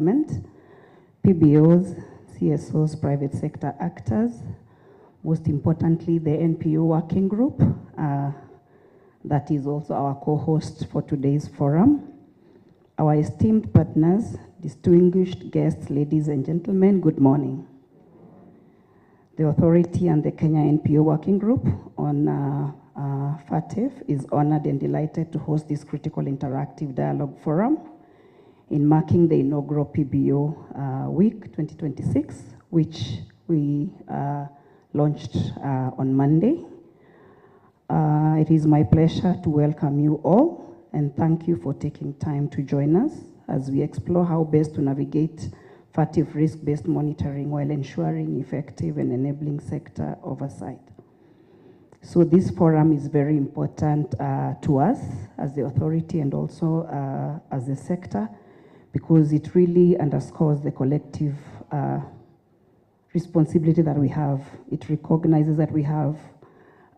PBOs, CSOs, private sector actors, most importantly, the NPO working group, that is also our co-host for today's forum. Our esteemed partners, distinguished guests, ladies and gentlemen, good morning. The authority and the Kenya NPO working group on FATF is honored and delighted to host this critical interactive dialogue forum in marking the inaugural PBO week 2026, which we launched on Monday. It is my pleasure to welcome you all and thank you for taking time to join us as we explore how best to navigate FATF risk-based monitoring while ensuring effective and enabling sector oversight. So this forum is very important to us as the authority and also as a sector, because it really underscores the collective responsibility that we have. It recognizes that we have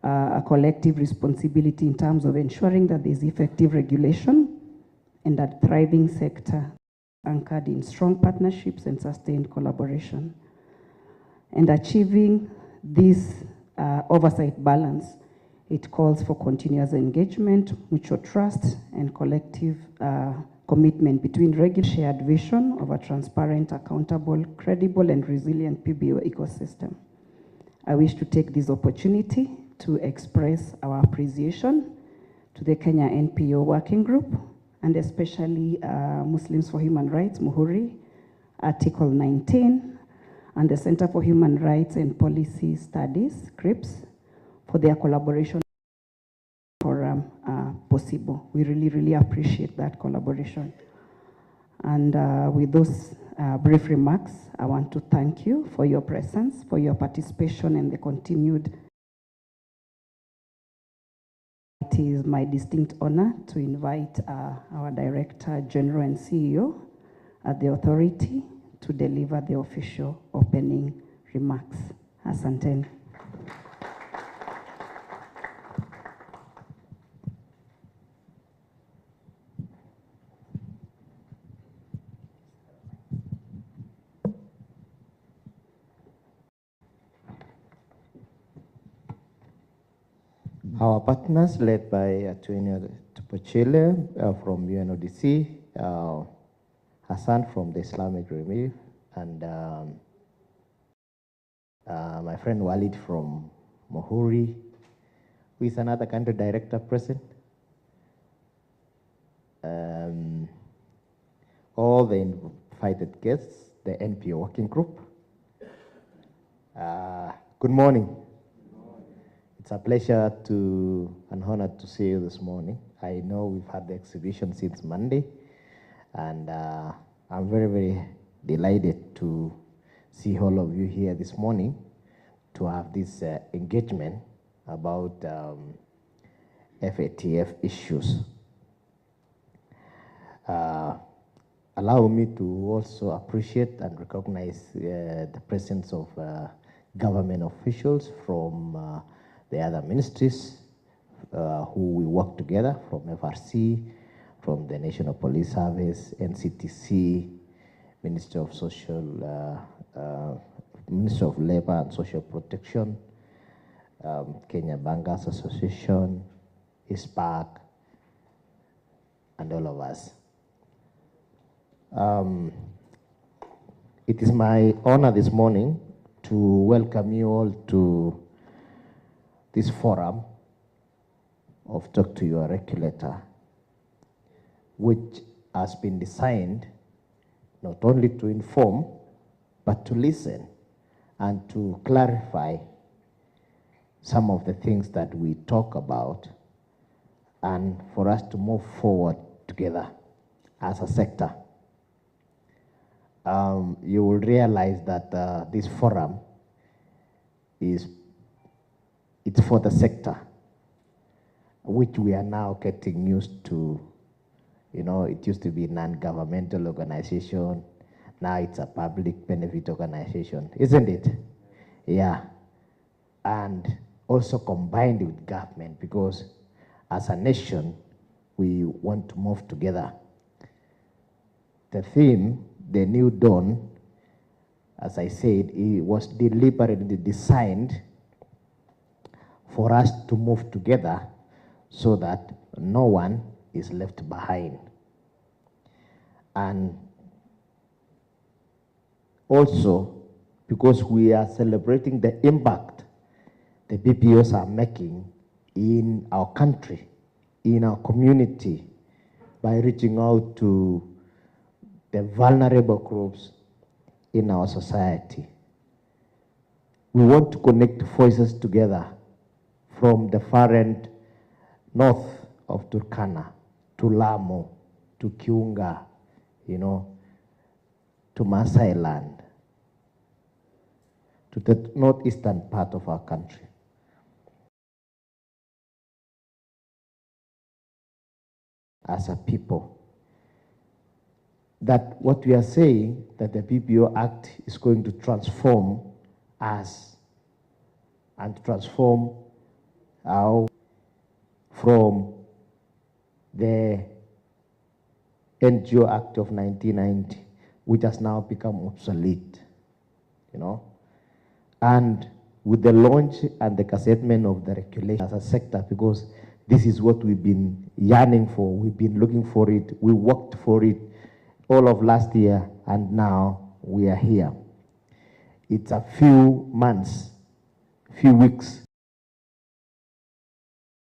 a collective responsibility in terms of ensuring that there is effective regulation and a thriving sector anchored in strong partnerships and sustained collaboration. And achieving this oversight balance, it calls for continuous engagement, mutual trust, and collective commitment between regular shared vision of a transparent, accountable, credible, and resilient PBO ecosystem. I wish to take this opportunity to express our appreciation to the Kenya NPO Working Group, and especially Muslims for Human Rights, Muhuri, Article 19, and the Center for Human Rights and Policy Studies, CRIPS, for their collaboration forum possible. We really appreciate that collaboration. And with those brief remarks, I want to thank you for your presence, for your participation, and the continued. It is my distinct honor to invite our Director General and CEO at the authority to deliver the official opening remarks. Asanteni. Our partners, led by Attorney Tupochile from UNODC, Hassan from the Islamic Relief, and my friend Walid from Muhuri, who is another country director present. All the invited guests, the NPO working group. Good morning. It's a pleasure and honor to see you this morning. I know we've had the exhibition since Monday, and I'm very delighted to see all of you here this morning to have this engagement about FATF issues. Allow me to also appreciate and recognize the presence of government officials from the other ministries who we work together, from FRC, from the National Police Service, NCTC, Ministry of Labor and Social Protection, Kenya Bankers Association, ISPAC, and all of us. It is my honor this morning to welcome you all to this forum of Talk to Your Regulator, which has been designed not only to inform, but to listen and to clarify some of the things that we talk about, and for us to move forward together as a sector. You will realize that this forum it's for the sector, which we are now getting used to. You know, it used to be a non-governmental organization. Now it's a public benefit organization, isn't it? Yeah. And also combined with government, because as a nation, we want to move together. The theme the New Dawn, as I said, it was deliberately designed for us to move together so that no one is left behind. And also, because we are celebrating the impact the BPOs are making in our country, in our community, by reaching out to the vulnerable groups in our society. We want to connect voices together from the far end north of Turkana to Lamu, to Kiunga, to Maasai land, to the northeastern part of our country. As a people, that what we are saying, that the BPO Act is going to transform us and transform our from the NGO Act of 1990, which has now become obsolete, and with the launch and the gazettement of the regulation as a sector, because this is what we've been yearning for, we've been looking for it, we worked for it all of last year, and now we are here. It's a few months, few weeks,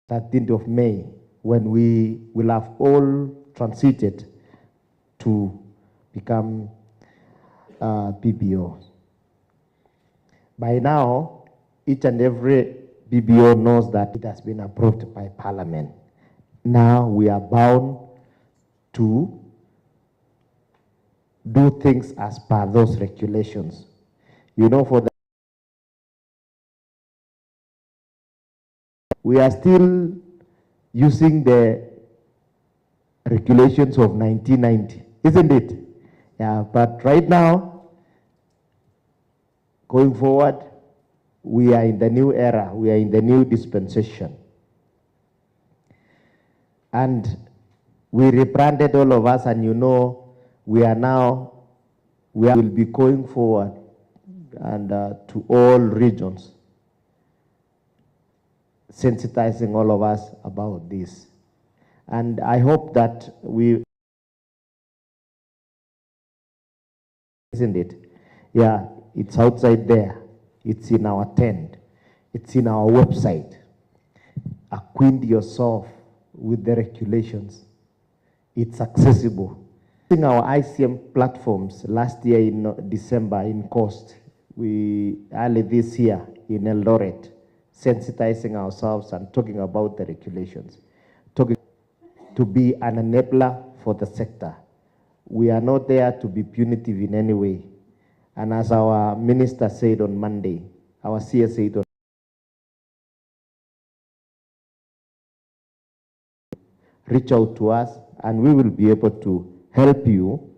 13th of May, when we will have all transited to become BPO. By now, each and every BPO knows that it has been approved by Parliament. Now we are bound to do things as per those regulations. For the we are still using the regulations of 1990, isn't it? Yeah, but right now, going forward, we are in the new era, we are in the new dispensation. And we rebranded all of us, and we will be going forward and to all regions, sensitizing all of us about this. And I hope that isn't it? Yeah, it's outside there. It's in our tent. It's in our website. Acquaint yourself with the regulations. It's accessible. In our ICM platforms last year in December in Coast, early this year in Eldoret, sensitizing ourselves and talking about the regulations, talking to be an enabler for the sector. We are not there to be punitive in any way. And as our minister said on Monday, our CS said on reach out to us, and we will be able to help you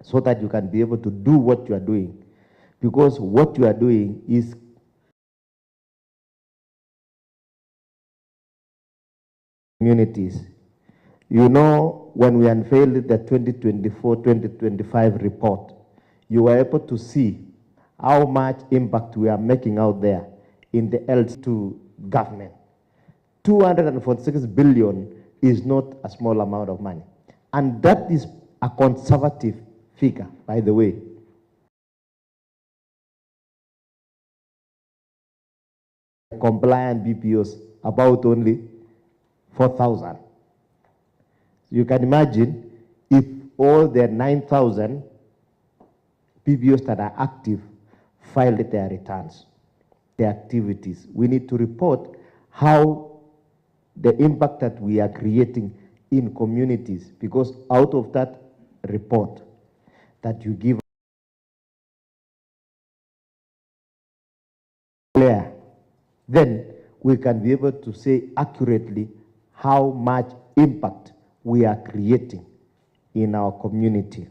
so that you can be able to do what you are doing. Because what you are doing is communities. When we unveiled the 2024-2025 report, you were able to see how much impact we are making out there in the L2 government. 246 billion is not a small amount of money. And that is a conservative figure, by the way. Compliant BPOs, about only 4,000. You can imagine if all the 9,000 BPOs that are active filed their returns, their activities. We need to report how the impact that we are creating in communities, because out of that report that you give clear, then we can be able to say accurately how much impact we are creating in our community,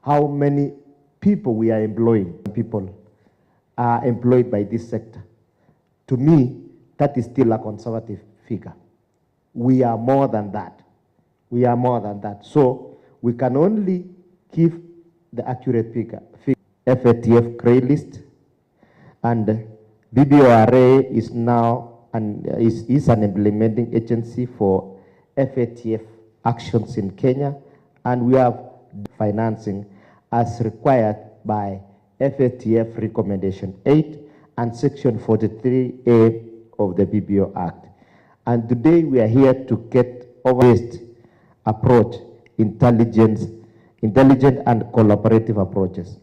how many people we are employing, people are employed by this sector. To me, that is still a conservative figure. We are more than that. We are more than that. So we can only give the accurate figure. FATF grey list, and BBORA is now is an implementing agency for FATF actions in Kenya, and we have financing as required by FATF Recommendation 8 and Section 43A of the BBO Act. And today we are here to get based approach, intelligent and collaborative approaches.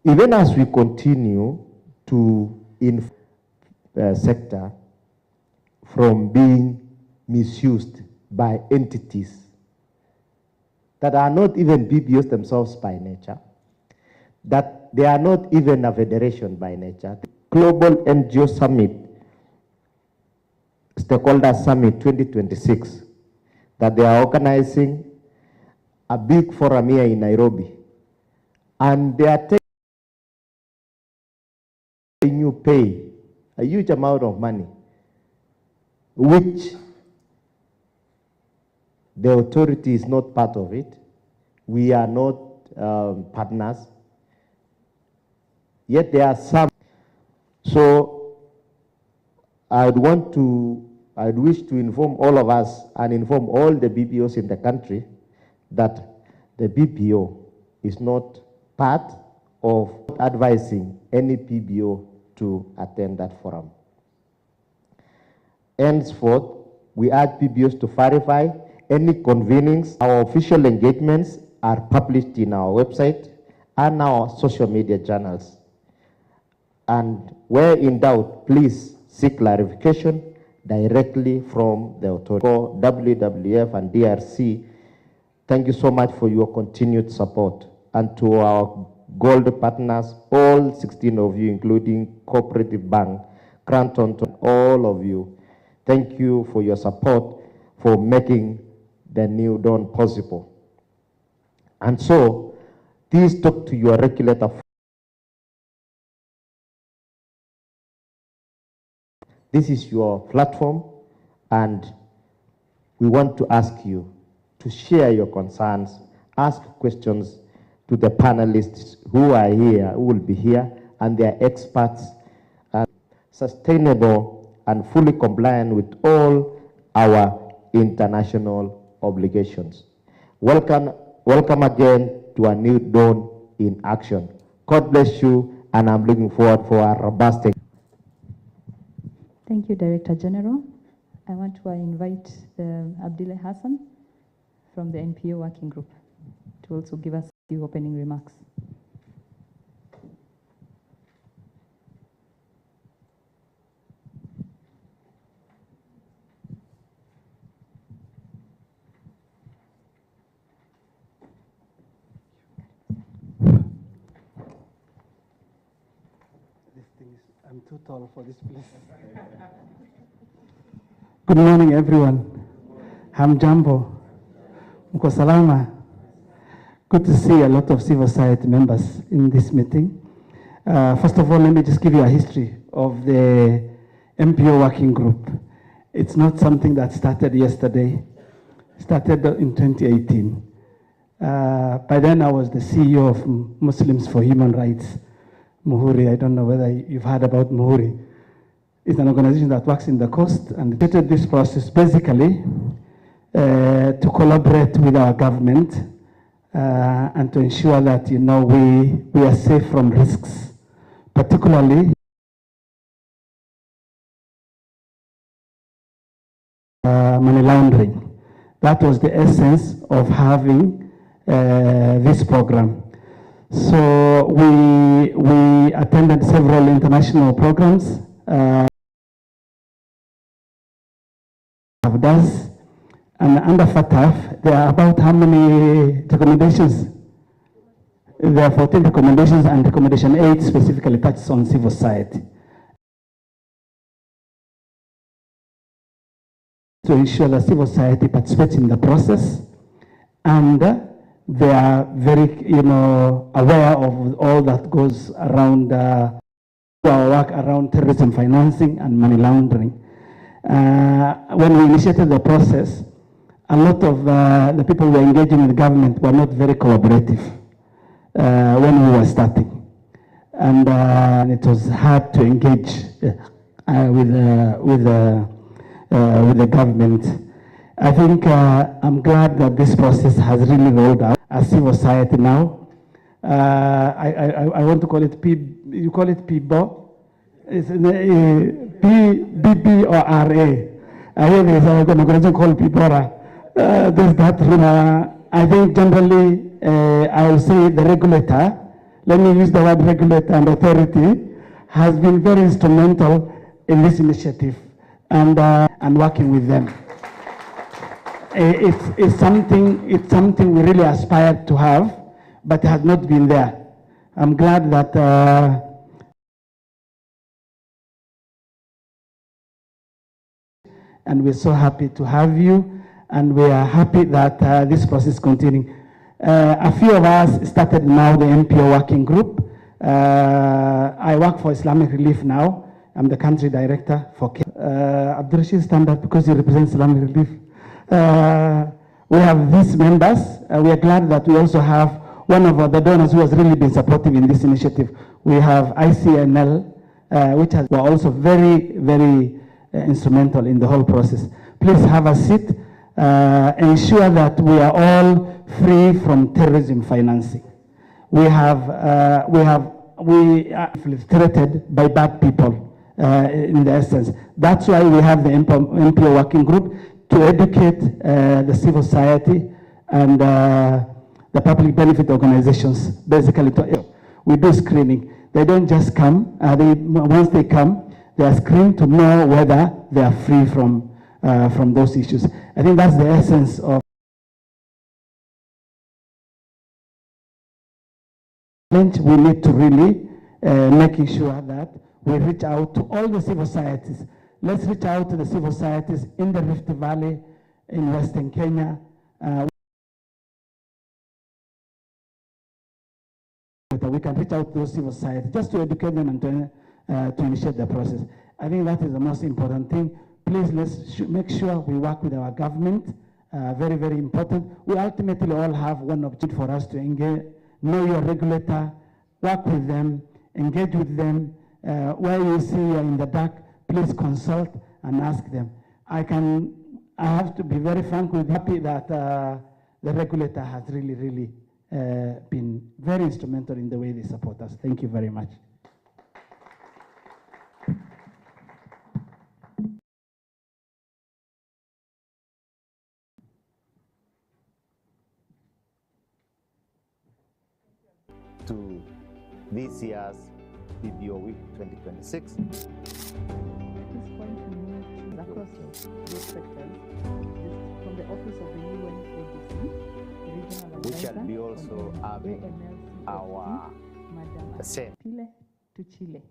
Even as we continue to sector from being misused by entities that are not even BBOs themselves by nature, that they are not even a federation by nature. The Global NGO Summit, Stakeholder Summit 2026, that they are organizing a big forum here in Nairobi, and they are taking you pay a huge amount of money, which the authority is not part of it. We are not partners. Yet there are some. So I'd wish to inform all of us and inform all the BPOs in the country that the BPO is not part of advising any PBO to attend that forum. Henceforth, we urge PBOs to verify any convenings. Our official engagements are published in our website and our social media channels. And where in doubt, please seek clarification directly from the authority. For WWF and DRC, thank you so much for your continued support. And to our gold partners, all 16 of you, including Cooperative Bank, Granton, all of you, thank you for your support for making the New Dawn possible. And so, please talk to your regulator. This is your platform, and we want to ask you to share your concerns, ask questions to the panelists who are here, who will be here, and they are experts, sustainable and fully compliant with all our international obligations. Welcome again to a New Dawn in action. God bless you, and I'm looking forward for a robust. Thank you, Director General. I want to invite Abdullah Hassan from the NPO Working Group to also give us a few opening remarks. I'm too tall for this place. Good morning, everyone. Hamjambo. Mko salama. Good to see a lot of civil society members in this meeting. First of all, let me just give you a history of the MPO Working Group. It's not something that started yesterday. It started in 2018. By then, I was the CEO of Muslims for Human Rights, Muhuri. I don't know whether you've heard about Muhuri. It's an organization that works in the coast, and started this process basically to collaborate with our government and to ensure that we are safe from risks, particularly money laundering. That was the essence of having this program. So we attended several international programs. And under FATF, there are about how many recommendations? There are 14 recommendations, and recommendation 8 specifically touches on civil society. To ensure that civil society participates in the process, and they are very, aware of all that goes around our work around terrorism financing and money laundering. When we initiated the process, a lot of the people who were engaging with the government were not very cooperative when we were starting. And it was hard to engage with the government. I think I'm glad that this process has really rolled out as civil society now. I want to call it you call it PBO? It's PBB or RA. I hear there's an organization called PBORA. There's that. I think generally, I will say the regulator, let me use the word regulator and authority, has been very instrumental in this initiative and working with them. It's something we really aspired to have, but has not been there. I'm glad that and we're so happy to have you, and we are happy that this process is continuing. A few of us started now the NPO working group. I work for Islamic Relief now. I'm the country director for Abdul Rashid, stand up because he represents Islamic Relief. We have these members. We are glad that we also have one of the donors who has really been supportive in this initiative. We have ICNL, which were also very, very instrumental in the whole process. Please have a seat. Ensure that we are all free from terrorism financing. We are infiltrated by bad people in the essence. That's why we have the NPO working group to educate the civil society and the public benefit organizations. Basically, we do screening. They don't just come. Once they come, they are screened to know whether they are free from those issues. I think that's the essence of we need to really making sure that we reach out to all the civil societies. Let's reach out to the civil societies in the Rift Valley, in Western Kenya. We can reach out to those civil societies just to educate them and to initiate the process. I think that is the most important thing. Please, let's make sure we work with our government. Very, very important. We ultimately all have one objective for us to engage, know your regulator, work with them, engage with them. Where you see you're in the dark, please consult and ask them. I have to be very frank with you, happy that the regulator has really, really been very instrumental in the way they support us. Thank you very much. To this year's PBO Week 2026. At this point, we move across those sectors from the office of the UNODC, regional We shall be advisor also on having AMLCFT, our Madam same. Pile to Chile.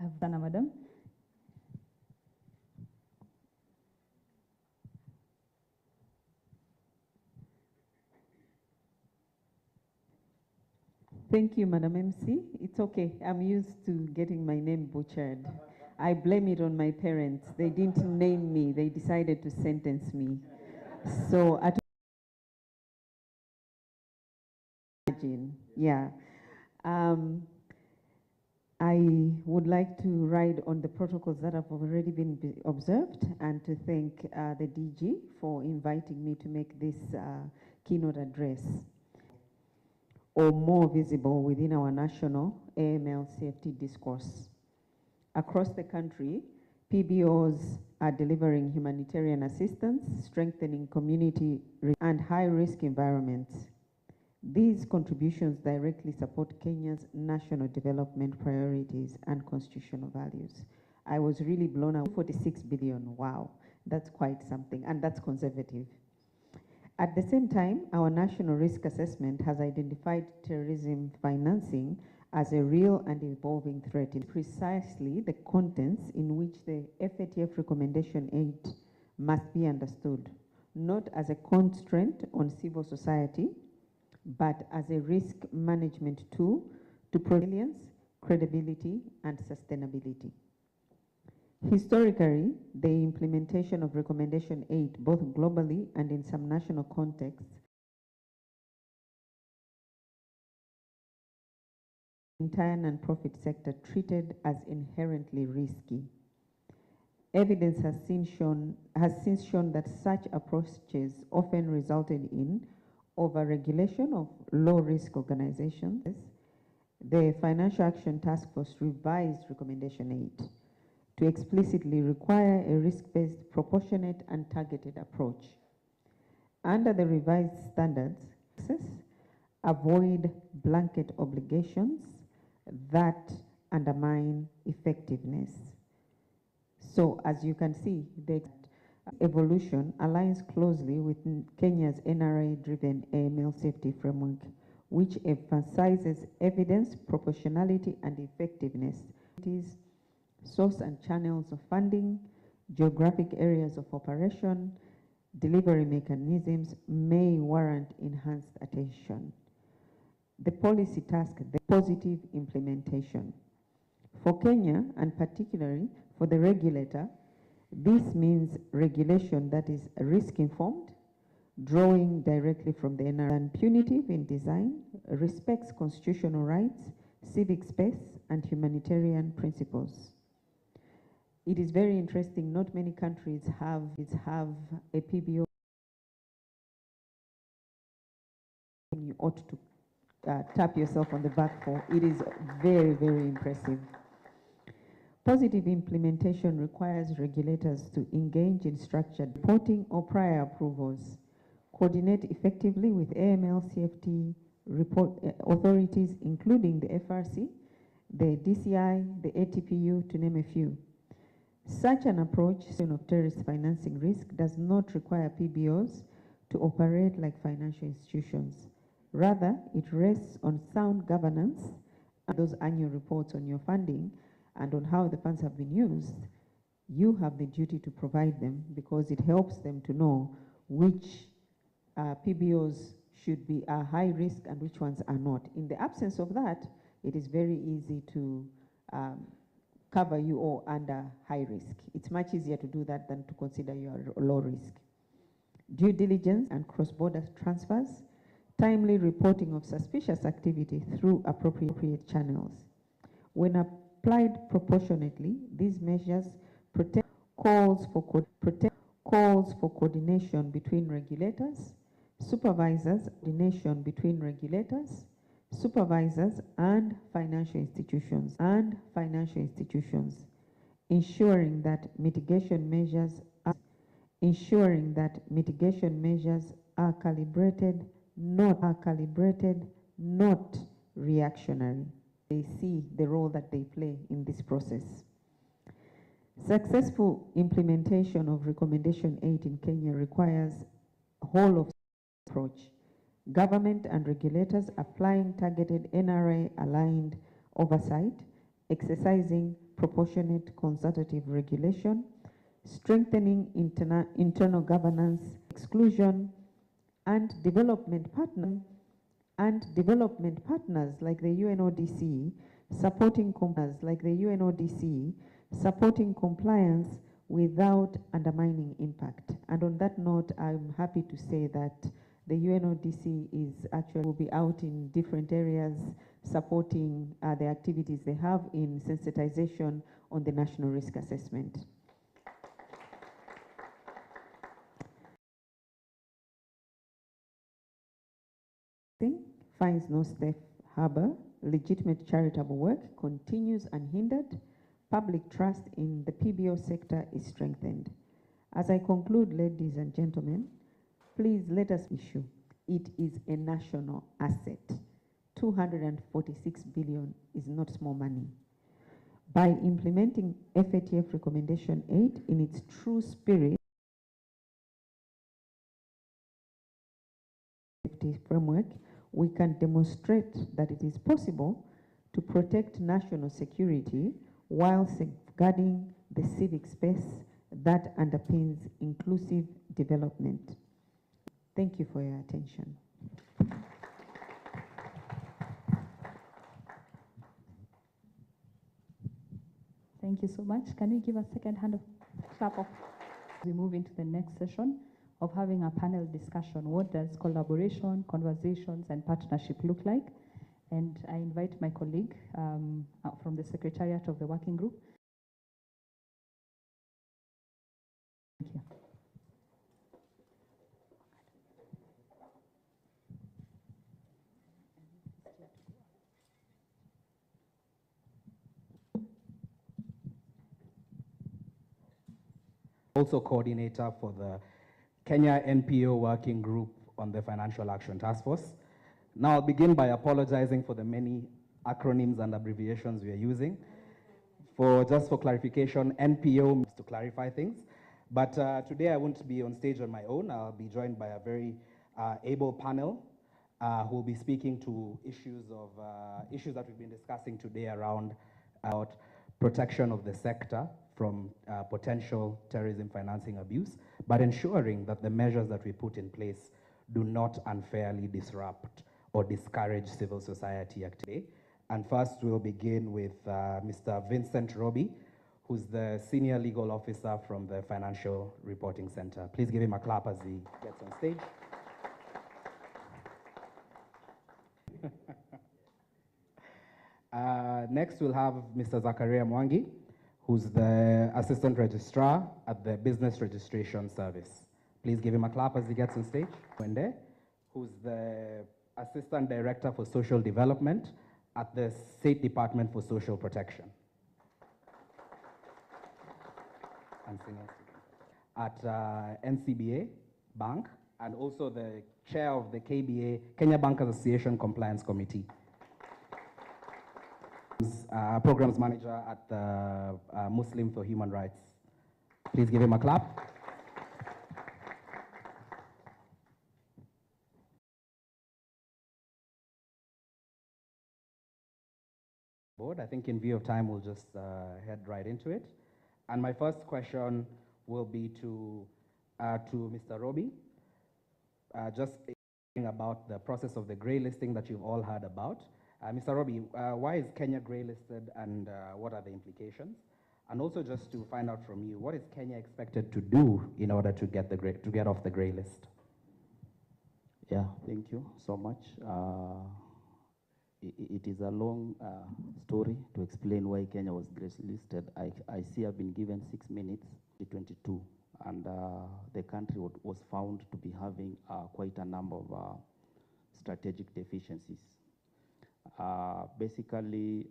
Havana, Madam. Thank you, Madam MC. It's okay. I'm used to getting my name butchered. I blame it on my parents. They didn't name me. They decided to sentence me. So at imagine, yeah. I would like to ride on the protocols that have already been observed and to thank the DG for inviting me to make this keynote address, or more visible within our national AML-CFT discourse. Across the country, PBOs are delivering humanitarian assistance, strengthening community and high-risk environments. These contributions directly support Kenya's national development priorities and constitutional values. I was really blown away. 46 billion, wow, that's quite something, and that's conservative. At the same time, our national risk assessment has identified terrorism financing as a real and evolving threat. In precisely the contents in which the FATF recommendation 8 must be understood, not as a constraint on civil society, but as a risk management tool to resilience, credibility, and sustainability. Historically, the implementation of Recommendation 8, both globally and in some national contexts, entire non-profit sector treated as inherently risky. Evidence has since shown that such approaches often resulted in over-regulation of low-risk organizations. The Financial Action Task Force revised Recommendation 8 to explicitly require a risk-based, proportionate, and targeted approach. Under the revised standards, avoid blanket obligations that undermine effectiveness. So, as you can see, the evolution aligns closely with Kenya's NRA-driven AML safety framework, which emphasizes evidence, proportionality, and effectiveness. It is source and channels of funding, geographic areas of operation, delivery mechanisms may warrant enhanced attention. The policy task, the positive implementation. For Kenya, and particularly for the regulator, this means regulation that is risk-informed, drawing directly from the NRA, and punitive in design, respects constitutional rights, civic space, and humanitarian principles. It is very interesting, not many countries have a PBO. You ought to tap yourself on the back for. It is very, very impressive. Positive implementation requires regulators to engage in structured reporting or prior approvals, coordinate effectively with AML CFT authorities, including the FRC, the DCI, the ATPU, to name a few. Such an approach of terrorist financing risk does not require PBOs to operate like financial institutions. Rather, it rests on sound governance and those annual reports on your funding and on how the funds have been used. You have the duty to provide them because it helps them to know which PBOs should be high risk and which ones are not. In the absence of that, it is very easy to cover you all under high risk. It's much easier to do that than to consider you are low risk. Due diligence and cross-border transfers, timely reporting of suspicious activity through appropriate channels. When applied proportionately, these measures protect calls for coordination between regulators, supervisors, coordination between regulators, supervisors and financial institutions, ensuring that mitigation measures are calibrated, not reactionary. They see the role that they play in this process. Successful implementation of Recommendation 8 in Kenya requires a whole of approach. Government and regulators applying targeted NRA-aligned oversight, exercising proportionate consultative regulation, strengthening internal governance, exclusion, and development partners like the UNODC supporting compliance without undermining impact. And on that note, I'm happy to say that the UNODC will be out in different areas supporting the activities they have in sensitization on the national risk assessment. Finds no safe harbor, legitimate charitable work continues unhindered, public trust in the PBO sector is strengthened. As I conclude, ladies and gentlemen, please let us issue. It is a national asset. 246 billion is not small money. By implementing FATF Recommendation 8 in its true spirit, framework, we can demonstrate that it is possible to protect national security while safeguarding the civic space that underpins inclusive development. Thank you for your attention. Thank you. Thank you so much. Can we give a second hand of clap of? We move into the next session of having a panel discussion. What does collaboration, conversations, and partnership look like? And I invite my colleague from the Secretariat of the Working Group. Thank you. Also coordinator for the Kenya NPO Working Group on the Financial Action Task Force. Now I'll begin by apologizing for the many acronyms and abbreviations we are using. Just for clarification, NPO means to clarify things. But today I won't be on stage on my own. I'll be joined by a very able panel who will be speaking to issues that we've been discussing today around protection of the sector from potential terrorism financing abuse, but ensuring that the measures that we put in place do not unfairly disrupt or discourage civil society activity. And first, we'll begin with Mr. Vincent Roby, who's the Senior Legal Officer from the Financial Reporting Center. Please give him a clap as he gets on stage. Next, we'll have Mr. Zakaria Mwangi, who's the Assistant Registrar at the Business Registration Service. Please give him a clap as he gets on stage. Wende, who's the Assistant Director for Social Development at the State Department for Social Protection. At NCBA Bank, and also the Chair of the KBA, Kenya Bank Association Compliance Committee. Programs Manager at the Muslim for Human Rights. Please give him a clap. I think in view of time, we'll just head right into it. And my first question will be to Mr. Roby, just about the process of the grey listing that you've all heard about. Mr. Roby, why is Kenya grey listed, and what are the implications? And also just to find out from you, what is Kenya expected to do in order to get off the grey list? Yeah, thank you so much. It is a long story to explain why Kenya was grey listed. I see I've been given 6 minutes, 2022, and the country was found to be having quite a number of strategic deficiencies. Basically,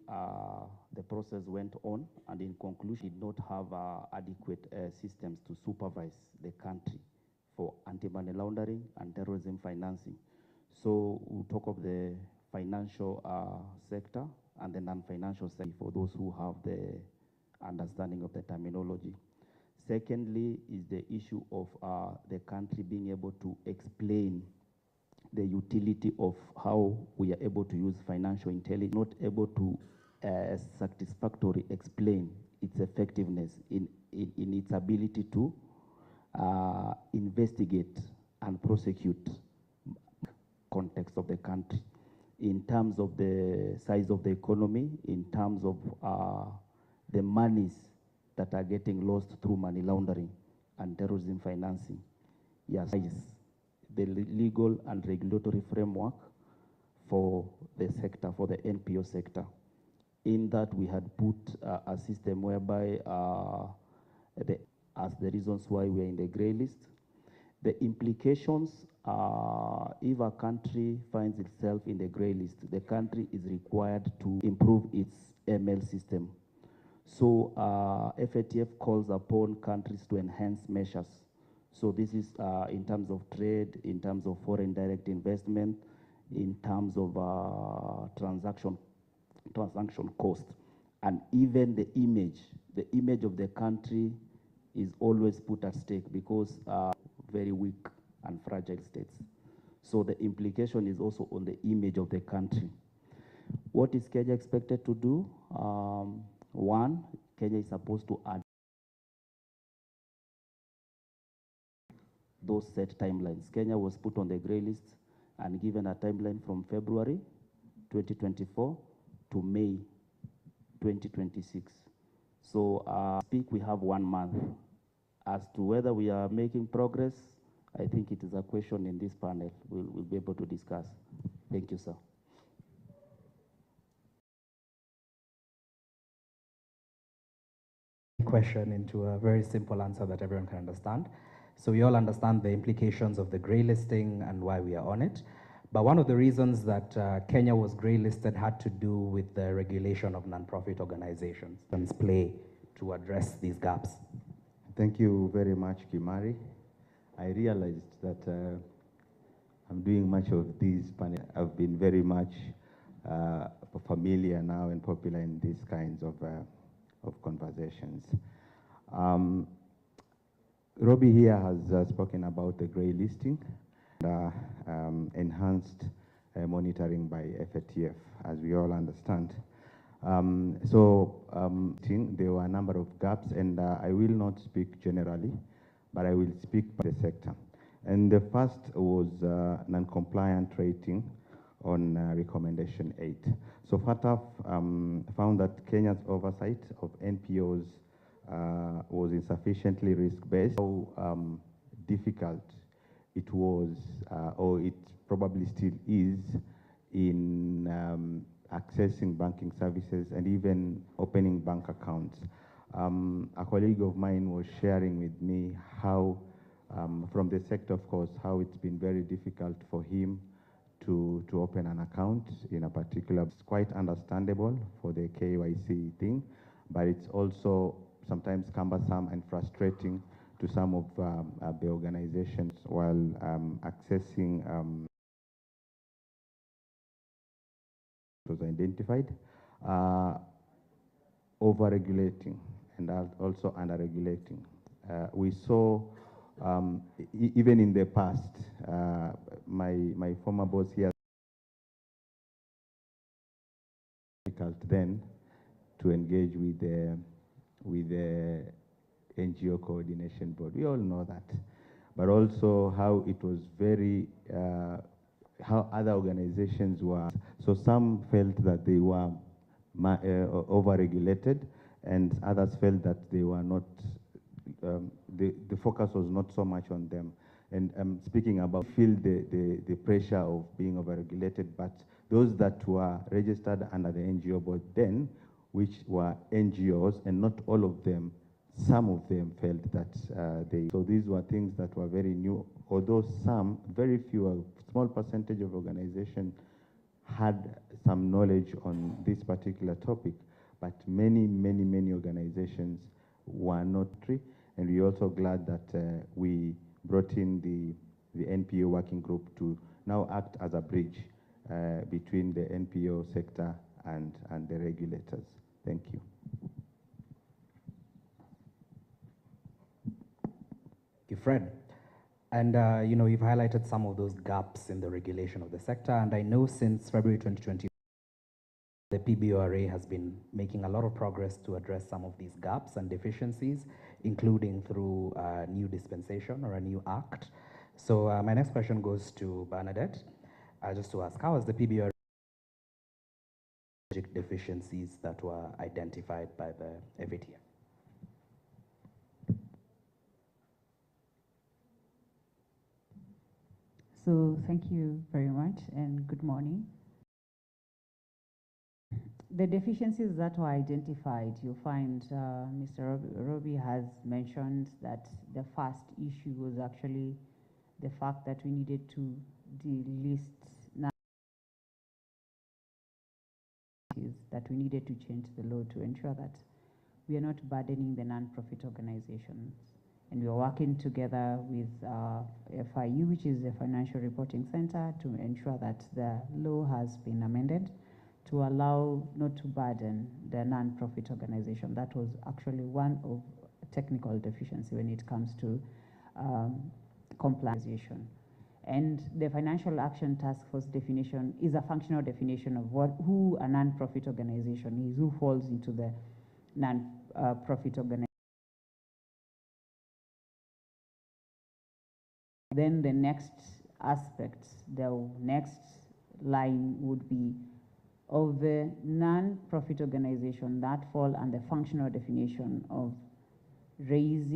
the process went on, and in conclusion, did not have adequate systems to supervise the country for anti-money laundering and terrorism financing. So we'll talk of the financial sector and the non-financial sector for those who have the understanding of the terminology. Secondly is the issue of the country being able to explain the utility of how we are able to use financial intelligence, not able to satisfactorily explain its effectiveness in its ability to investigate and prosecute context of the country in terms of the size of the economy, in terms of the monies that are getting lost through money laundering and terrorism financing. Yes, the legal and regulatory framework for the sector, for the NPO sector. In that, we had put a system whereby as the reasons why we are in the grey list, the implications are if a country finds itself in the grey list, the country is required to improve its ML system. So FATF calls upon countries to enhance measures. So this is in terms of trade, in terms of foreign direct investment, in terms of transaction cost, and even the image of the country is always put at stake because very weak and fragile states. So the implication is also on the image of the country. What is Kenya expected to do? One, Kenya is supposed to add those set timelines. Kenya was put on the grey list and given a timeline from February 2024 to May 2026. So we have 1 month. As to whether we are making progress, I think it is a question in this panel we'll be able to discuss. Thank you, sir. Question into a very simple answer that everyone can understand. So we all understand the implications of the grey listing and why we are on it. But one of the reasons that Kenya was grey listed had to do with the regulation of non-profit organizations and play to address these gaps. Thank you very much, Kimari. I realized that I'm doing much of these panels. I've been very much familiar now and popular in these kinds of conversations. Robbie here has spoken about the grey listing and enhanced monitoring by FATF, as we all understand. There were a number of gaps, and I will not speak generally, but I will speak by the sector. And the first was non-compliant rating on recommendation 8. So FATF found that Kenya's oversight of NPOs was insufficiently risk-based. How difficult it was, or it probably still is, in accessing banking services and even opening bank accounts. A colleague of mine was sharing with me how, from the sector, of course, how it's been very difficult for him to open an account in a particular. It's quite understandable for the KYC thing, but it's also sometimes cumbersome and frustrating to some of the organizations while accessing was identified, over-regulating and also under-regulating. We saw, even in the past, my former boss here, difficult then to engage with the NGO Coordination Board. We all know that. But also how it was very, how other organizations were. So some felt that they were over-regulated, and others felt that they were not, the focus was not so much on them. And speaking about, feel the pressure of being over-regulated, but those that were registered under the NGO board then, which were NGOs, and not all of them, some of them felt that so these were things that were very new, although some, very few, a small percentage of organizations had some knowledge on this particular topic, but many organizations were not free. And we're also glad that we brought in the NPO working group to now act as a bridge between the NPO sector and the regulators. Thank you. Thank you, Fred. And you know, you've highlighted some of those gaps in the regulation of the sector, and I know since February 2020, the PBORA has been making a lot of progress to address some of these gaps and deficiencies, including through a new dispensation or a new act. So my next question goes to Bernadette, just to ask, how has the PBORA deficiencies that were identified by the FATF? So thank you very much and good morning. The deficiencies that were identified, you find Mr. Robbie has mentioned that the first issue was actually the fact that we needed to delist, that we needed to change the law to ensure that we are not burdening the non-profit organizations. And we are working together with FIU, which is the Financial Reporting Center, to ensure that the law has been amended to allow not to burden the non-profit organization. That was actually one of technical deficiency when it comes to compliance. And the Financial Action Task Force definition is a functional definition of who a non-profit organization is, who falls into the non-profit organization. Then the next aspect, the next line would be of the non-profit organization that fall under functional definition of raising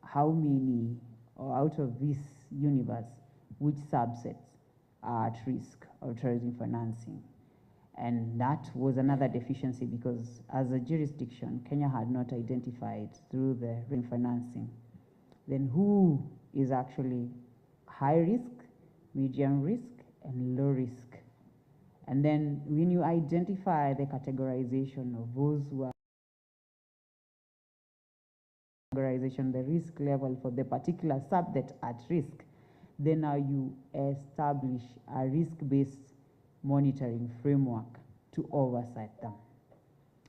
how many, or out of this universe, which subsets are at risk of terrorism financing. And that was another deficiency because as a jurisdiction, Kenya had not identified through the financing then who is actually high risk, medium risk, and low risk. And then when you identify the categorization of those who are categorization, the risk level for the particular subset at risk, then now you establish a risk-based monitoring framework to oversight them.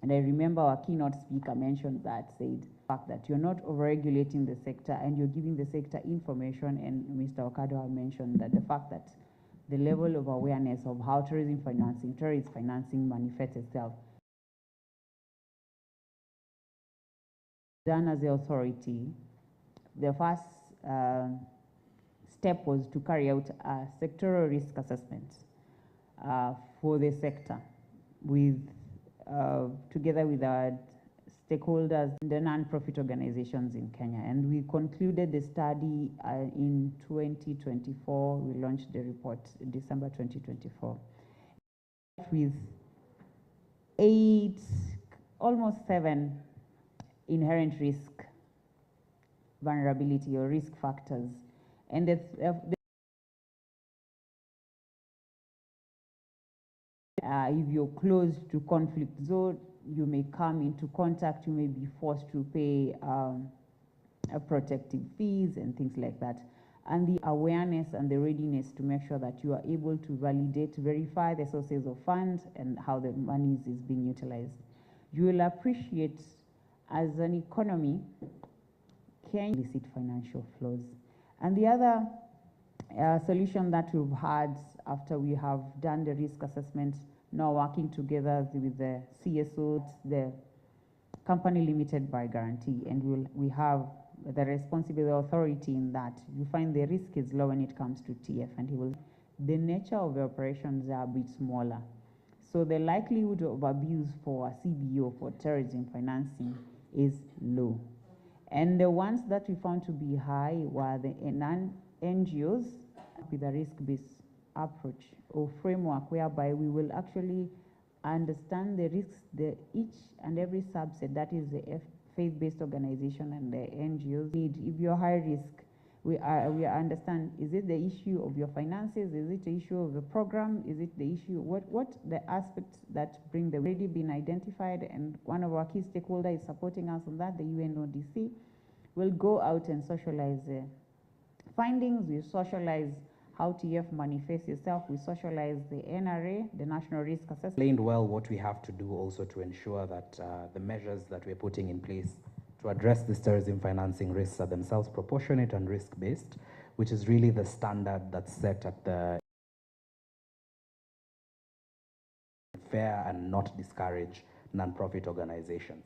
And I remember our keynote speaker mentioned that, said, the fact that you're not overregulating the sector and you're giving the sector information, and Mr. Okado mentioned that the fact that the level of awareness of how terrorist financing manifests itself. Done as the authority, the first step was to carry out a sectoral risk assessment for the sector with together with our stakeholders, the non-profit organizations in Kenya. And we concluded the study in 2024. We launched the report in December 2024 with 8, almost 7 inherent risk, vulnerability or risk factors. And if you're close to conflict zone, you may come into contact, you may be forced to pay protective fees and things like that. And the awareness and the readiness to make sure that you are able to validate, verify the sources of funds and how the money is being utilized. You will appreciate, as an economy, can illicit financial flows. And the other solution that we've had after we have done the risk assessment, now working together with the CSO, the company limited by guarantee, and we have the responsibility authority in that. You find the risk is low when it comes to TF, and the nature of the operations are a bit smaller. So the likelihood of abuse for a CBO for terrorism financing is low. And the ones that we found to be high were the non-NGOs with a risk-based approach or framework whereby we will actually understand the risks each and every subset, that is the faith-based organization and the NGOs need. If you're high risk, we understand, is it the issue of your finances? Is it the issue of the program? Is it the issue, what the aspects that bring the already been identified, and one of our key stakeholders is supporting us on that, the UNODC. We'll go out and socialize the findings, we socialize how TF manifests itself, we socialize the NRA, the National Risk Assessment. Explained well what we have to do also to ensure that the measures that we're putting in place to address this terrorism financing risks are themselves proportionate and risk-based, which is really the standard that's set at the fair and not discourage non-profit organizations.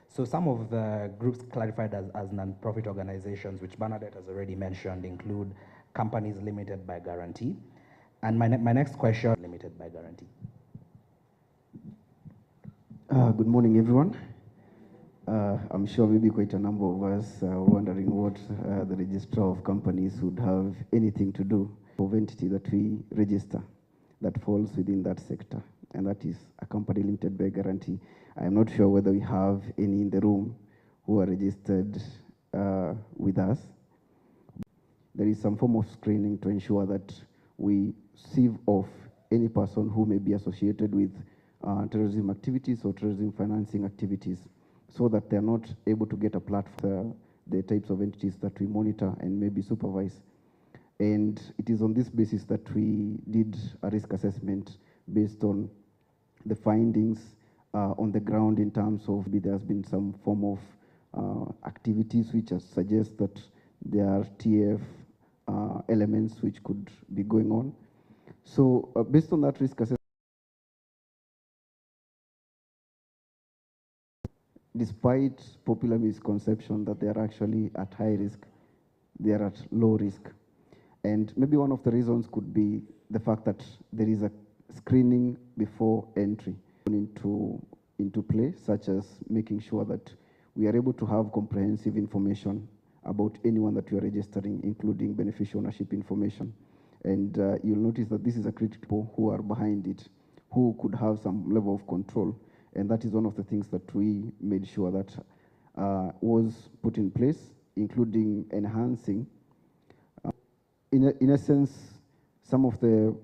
So some of the groups clarified as non-profit organizations, which Bernadette has already mentioned, include companies limited by guarantee. And my next question, limited by guarantee. Good morning, everyone. I'm sure maybe quite a number of us are wondering what the registrar of companies would have anything to do with entity that we register that falls within that sector, and that is a company limited by guarantee. I'm not sure whether we have any in the room who are registered with us. There is some form of screening to ensure that we sieve off any person who may be associated with terrorism activities or terrorism financing activities, so that they're not able to get a platform, the types of entities that we monitor and maybe supervise. And it is on this basis that we did a risk assessment based on the findings on the ground, in terms of there's been some form of activities which suggest that there are TF elements which could be going on. So based on that risk assessment, despite popular misconception that they are actually at high risk, they are at low risk. And maybe one of the reasons could be the fact that there is a screening before entry into play, such as making sure that we are able to have comprehensive information about anyone that we are registering, including beneficial ownership information. And you'll notice that this is a critical who are behind it, who could have some level of control. And that is one of the things that we made sure that was put in place, including enhancing. In essence, some of the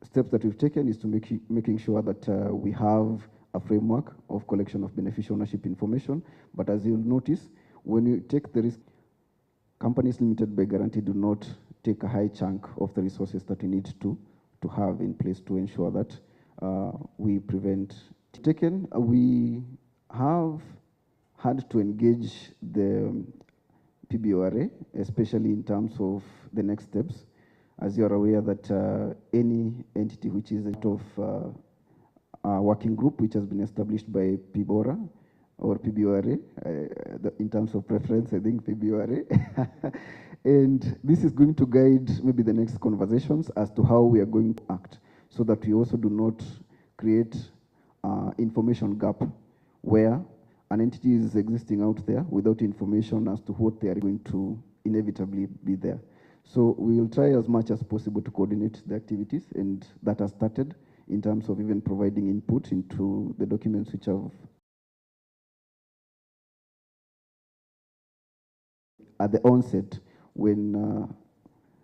steps that we've taken is to making sure that we have a framework of collection of beneficial ownership information. But as you'll notice, when you take the risk, companies limited by guarantee do not take a high chunk of the resources that we need to have in place to ensure that we prevent. We have had to engage the PBORA, especially in terms of the next steps. As you are aware that any entity which is out of a working group which has been established by PBORA or PBORA, in terms of preference, I think PBORA. And this is going to guide maybe the next conversations as to how we are going to act, so that we also do not create information gap where an entity is existing out there without information as to what they are going to inevitably be there. So we will try as much as possible to coordinate the activities, and that has started in terms of even providing input into the documents which have at the onset, when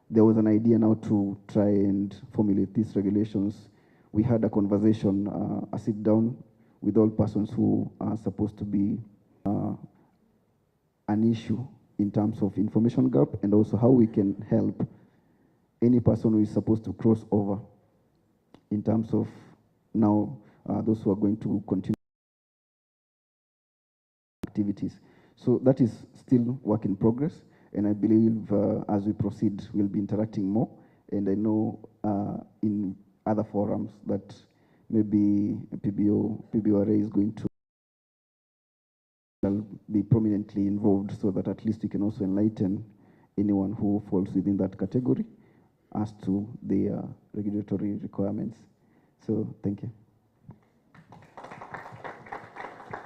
there was an idea now to try and formulate these regulations. We had a conversation, a sit down with all persons who are supposed to be an issue in terms of information gap, and also how we can help any person who is supposed to cross over in terms of now those who are going to continue activities. So that is still work in progress, and I believe as we proceed, we'll be interacting more. And I know in other forums that maybe PBORA is going to be prominently involved, so that at least we can also enlighten anyone who falls within that category as to their regulatory requirements. So thank you.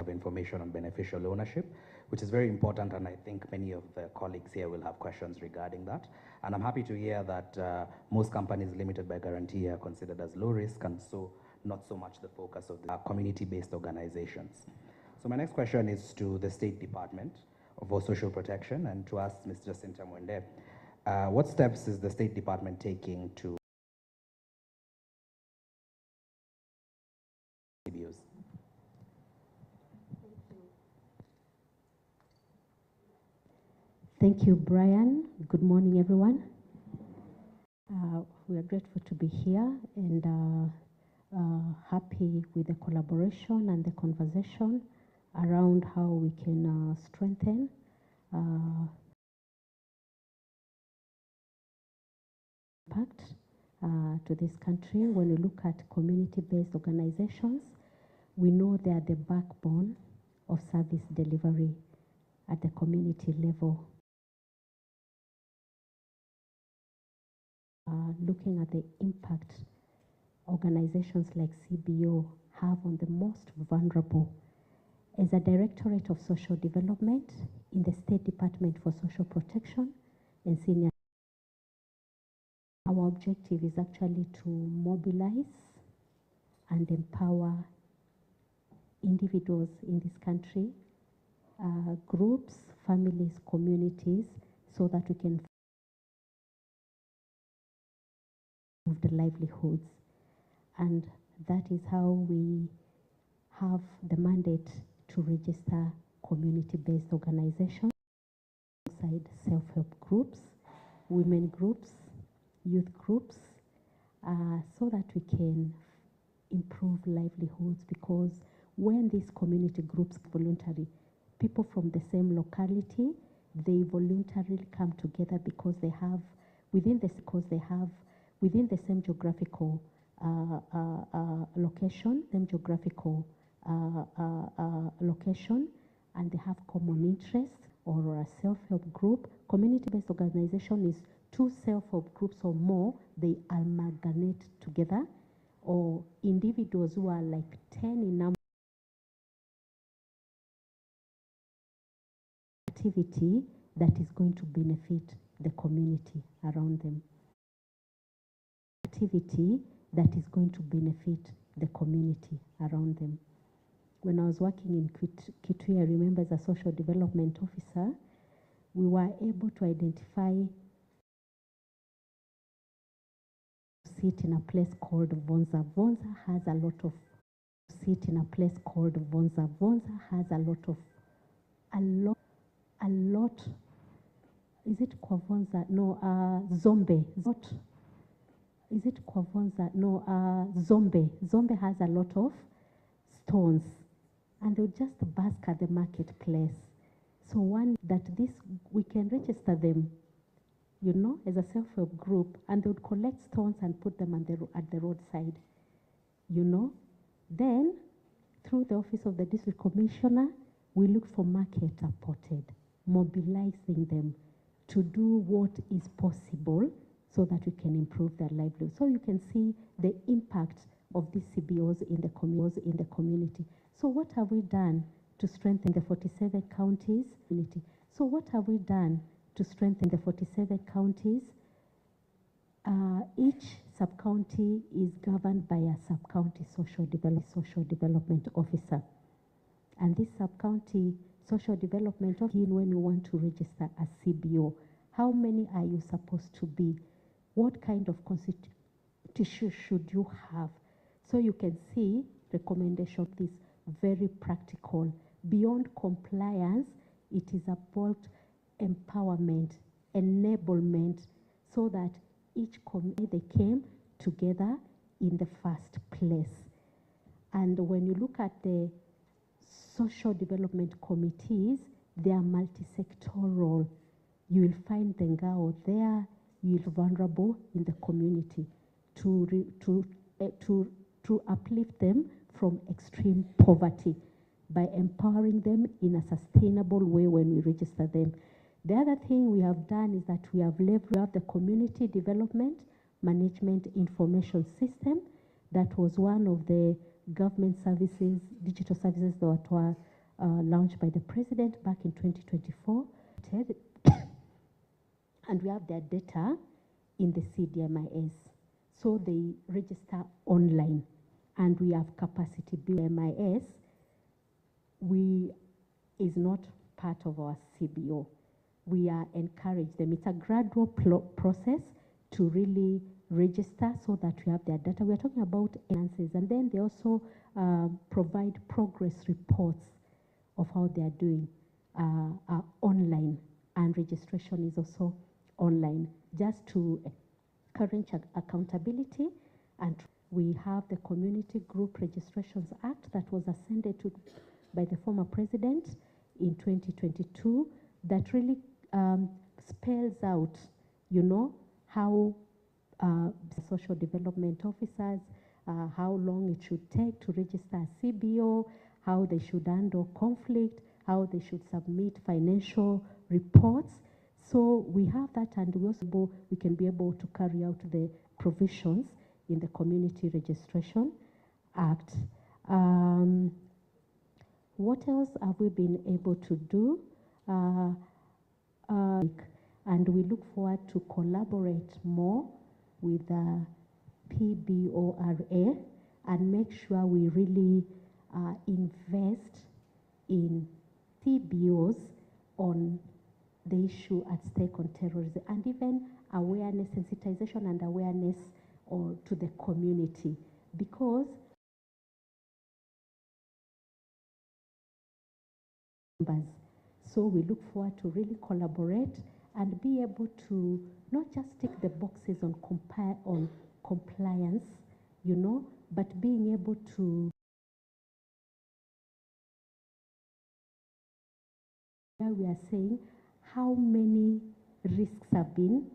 Of information on beneficial ownership, which is very important, and I think many of the colleagues here will have questions regarding that. And I'm happy to hear that most companies limited by guarantee are considered as low risk, and so not so much the focus of the community-based organizations. So my next question is to the State Department for Social Protection, and to ask Ms. Jacinta Mwende, what steps is the State Department taking to CBOs? Thank you, Brian. Good morning, everyone. We are grateful to be here and happy with the collaboration and the conversation around how we can strengthen impact to this country. When we look at community-based organizations, we know they are the backbone of service delivery at the community level. Looking at the impact organizations like CBO have on the most vulnerable. As a Directorate of Social Development in the State Department for Social Protection and Senior, our objective is actually to mobilize and empower individuals in this country, groups, families, communities, so that we can improve the livelihoods. And that is how we have the mandate to register community-based organizations alongside self-help groups, women groups, youth groups, so that we can improve livelihoods. Because when these community groups voluntary, people from the same locality, they voluntarily come together because they have within the same geographical location, and they have common interests, or a self-help group. Community-based organization is two self-help groups or more, they amalgamate together, or individuals who are like 10 in number. Activity that is going to benefit the community around them. Activity that is going to benefit the community around them. When I was working in Kitui, I remember as a social development officer, we were able to identify sit in a place called Vonza. Vonza has a lot of sit in a place called Vonza. Vonza has a lot. Is it Kwavonza? No, Zombe. Is it Kwavonza? No, Zombe. Zombe has a lot of stones, and they'll just bask at the marketplace. So one that this, we can register them, you know, as a self-help group, and they would collect stones and put them at the roadside, you know. Then, through the office of the district commissioner, we look for market apported, mobilizing them to do what is possible so that we can improve their livelihood. So you can see the impact of these CBOs in the community. So what have we done to strengthen the 47 counties? So what have we done to strengthen the 47 counties? Each sub-county is governed by a sub-county social development officer. And this sub-county social development officer, when you want to register a CBO, how many are you supposed to be? What kind of constitution should you have? So you can see recommendation is very practical. Beyond compliance, it is about empowerment, enablement, so that each community, they came together in the first place. And when you look at the social development committees, they are multi-sectoral. You will find the Ngao there, you will vulnerable in the community to uplift them from extreme poverty by empowering them in a sustainable way when we register them. The other thing we have done is that we have leveraged the community development management information system. That was one of the government services, digital services that were launched by the president back in 2024. And we have their data in the CDMIS. So they register online, and we have capacity building. MIS is not part of our CBO. We are encouraging them. It's a gradual process to really register so that we have their data. We are talking about answers, and then they also provide progress reports of how they are doing online, and registration is also online, just to encourage accountability. And we have the Community Group Registrations Act that was ascended to by the former president in 2022, that really spells out, you know, how social development officers, how long it should take to register a CBO, how they should handle conflict, how they should submit financial reports. So we have that, and we can be able to carry out the provisions in the Community Registration Act. What else have we been able to do? And we look forward to collaborate more with PBORA and make sure we really invest in CBOs on the issue at stake on terrorism, and even awareness, sensitization and awareness to the community, because so we look forward to really collaborate and be able to not just tick the boxes on compliance, you know, but being able to we are saying how many risks have been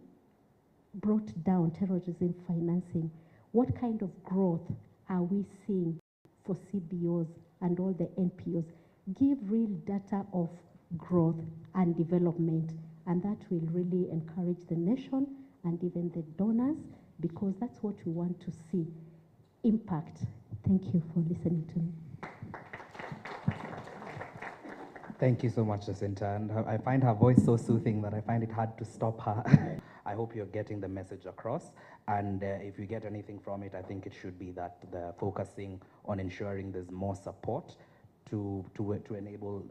brought down, terrorism financing, what kind of growth are we seeing for CBOs and all the NPOs? Give real data of growth and development, and that will really encourage the nation and even the donors, because that's what we want to see, impact. Thank you for listening to me. Thank you so much, Jacinta. And I find her voice so soothing that I find it hard to stop her. I hope you're getting the message across. And if you get anything from it, I think it should be that the focusing on ensuring there's more support to enable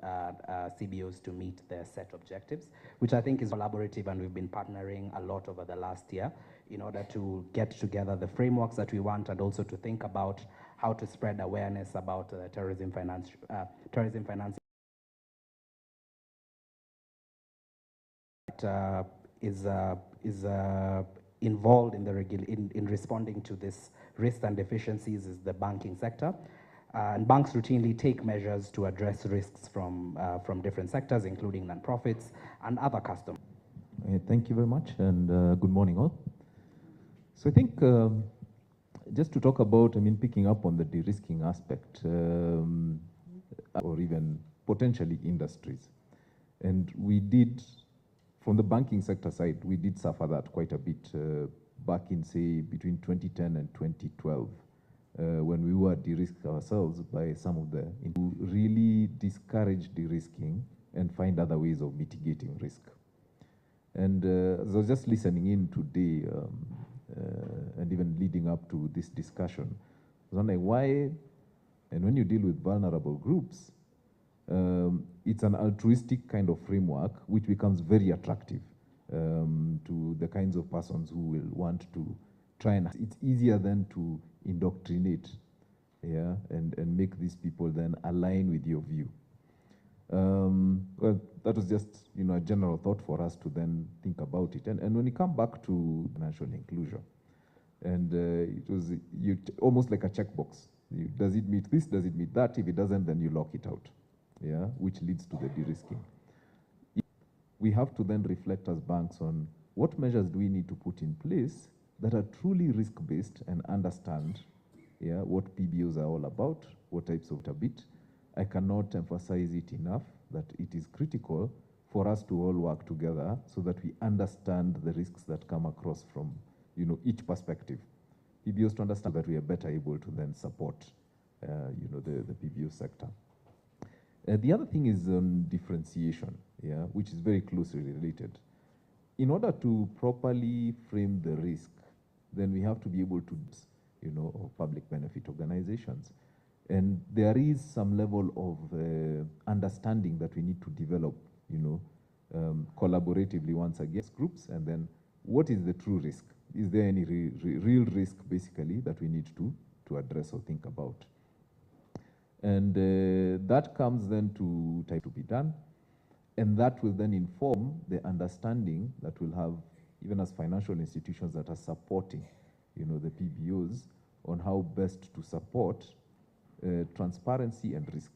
CBOs to meet their set objectives, which I think is collaborative, and we've been partnering a lot over the last year in order to get together the frameworks that we want, and also to think about how to spread awareness about terrorism financing. Is involved in in responding to this risks and deficiencies is the banking sector. And banks routinely take measures to address risks from different sectors, including nonprofits and other customers. Thank you very much, and good morning all. So I think just to talk about, picking up on the de-risking aspect, or even potentially industries. And we did, from the banking sector side, we did suffer that quite a bit back in, say, between 2010 and 2012. When we were de-risked ourselves by some of the, to really discourage de-risking and find other ways of mitigating risk. And as I was just listening in today, and even leading up to this discussion, I was wondering why, and when you deal with vulnerable groups, it's an altruistic kind of framework which becomes very attractive to the kinds of persons who will want to try, and it's easier then to indoctrinate, yeah, and make these people then align with your view. Well, that was just, a general thought for us to then think about it. And when you come back to financial inclusion, and it was almost like a checkbox. Does it meet this? Does it meet that? If it doesn't, then you lock it out, yeah, which leads to the de-risking. We have to then reflect as banks on what measures do we need to put in place that are truly risk-based and understand, yeah, what PBOs are all about, what types of a bit. I cannot emphasize it enough that it is critical for us to all work together so that we understand the risks that come across from, each perspective. PBOs to understand that we are better able to then support, the PBO sector. The other thing is differentiation, yeah, which is very closely related. In order to properly frame the risk, then we have to be able to, of public benefit organizations. And there is some level of understanding that we need to develop, collaboratively once again, groups, and then what is the true risk? Is there any real risk, basically, that we need to address or think about? And that comes then to type to be done, and that will then inform the understanding that we'll have, even as financial institutions that are supporting, the PBOs, on how best to support transparency and risk.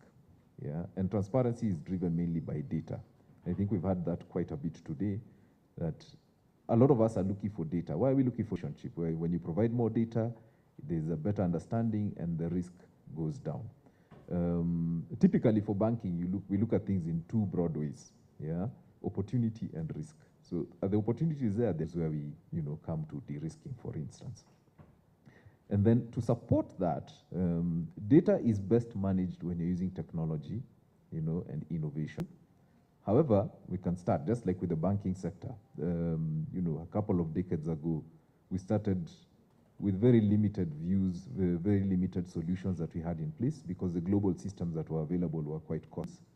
Yeah, and transparency is driven mainly by data. I think we've had that quite a bit today, that a lot of us are looking for data. Why are we looking for relationship? Where when you provide more data, there's a better understanding and the risk goes down. Typically for banking, we look at things in two broad ways, yeah, opportunity and risk. So the opportunity is there, that's where we, come to de-risking, for instance. And then to support that, data is best managed when you're using technology, and innovation. However, we can start, just like with the banking sector. A couple of decades ago, we started with very limited views, very limited solutions that we had in place, because the global systems that were available were quite costly.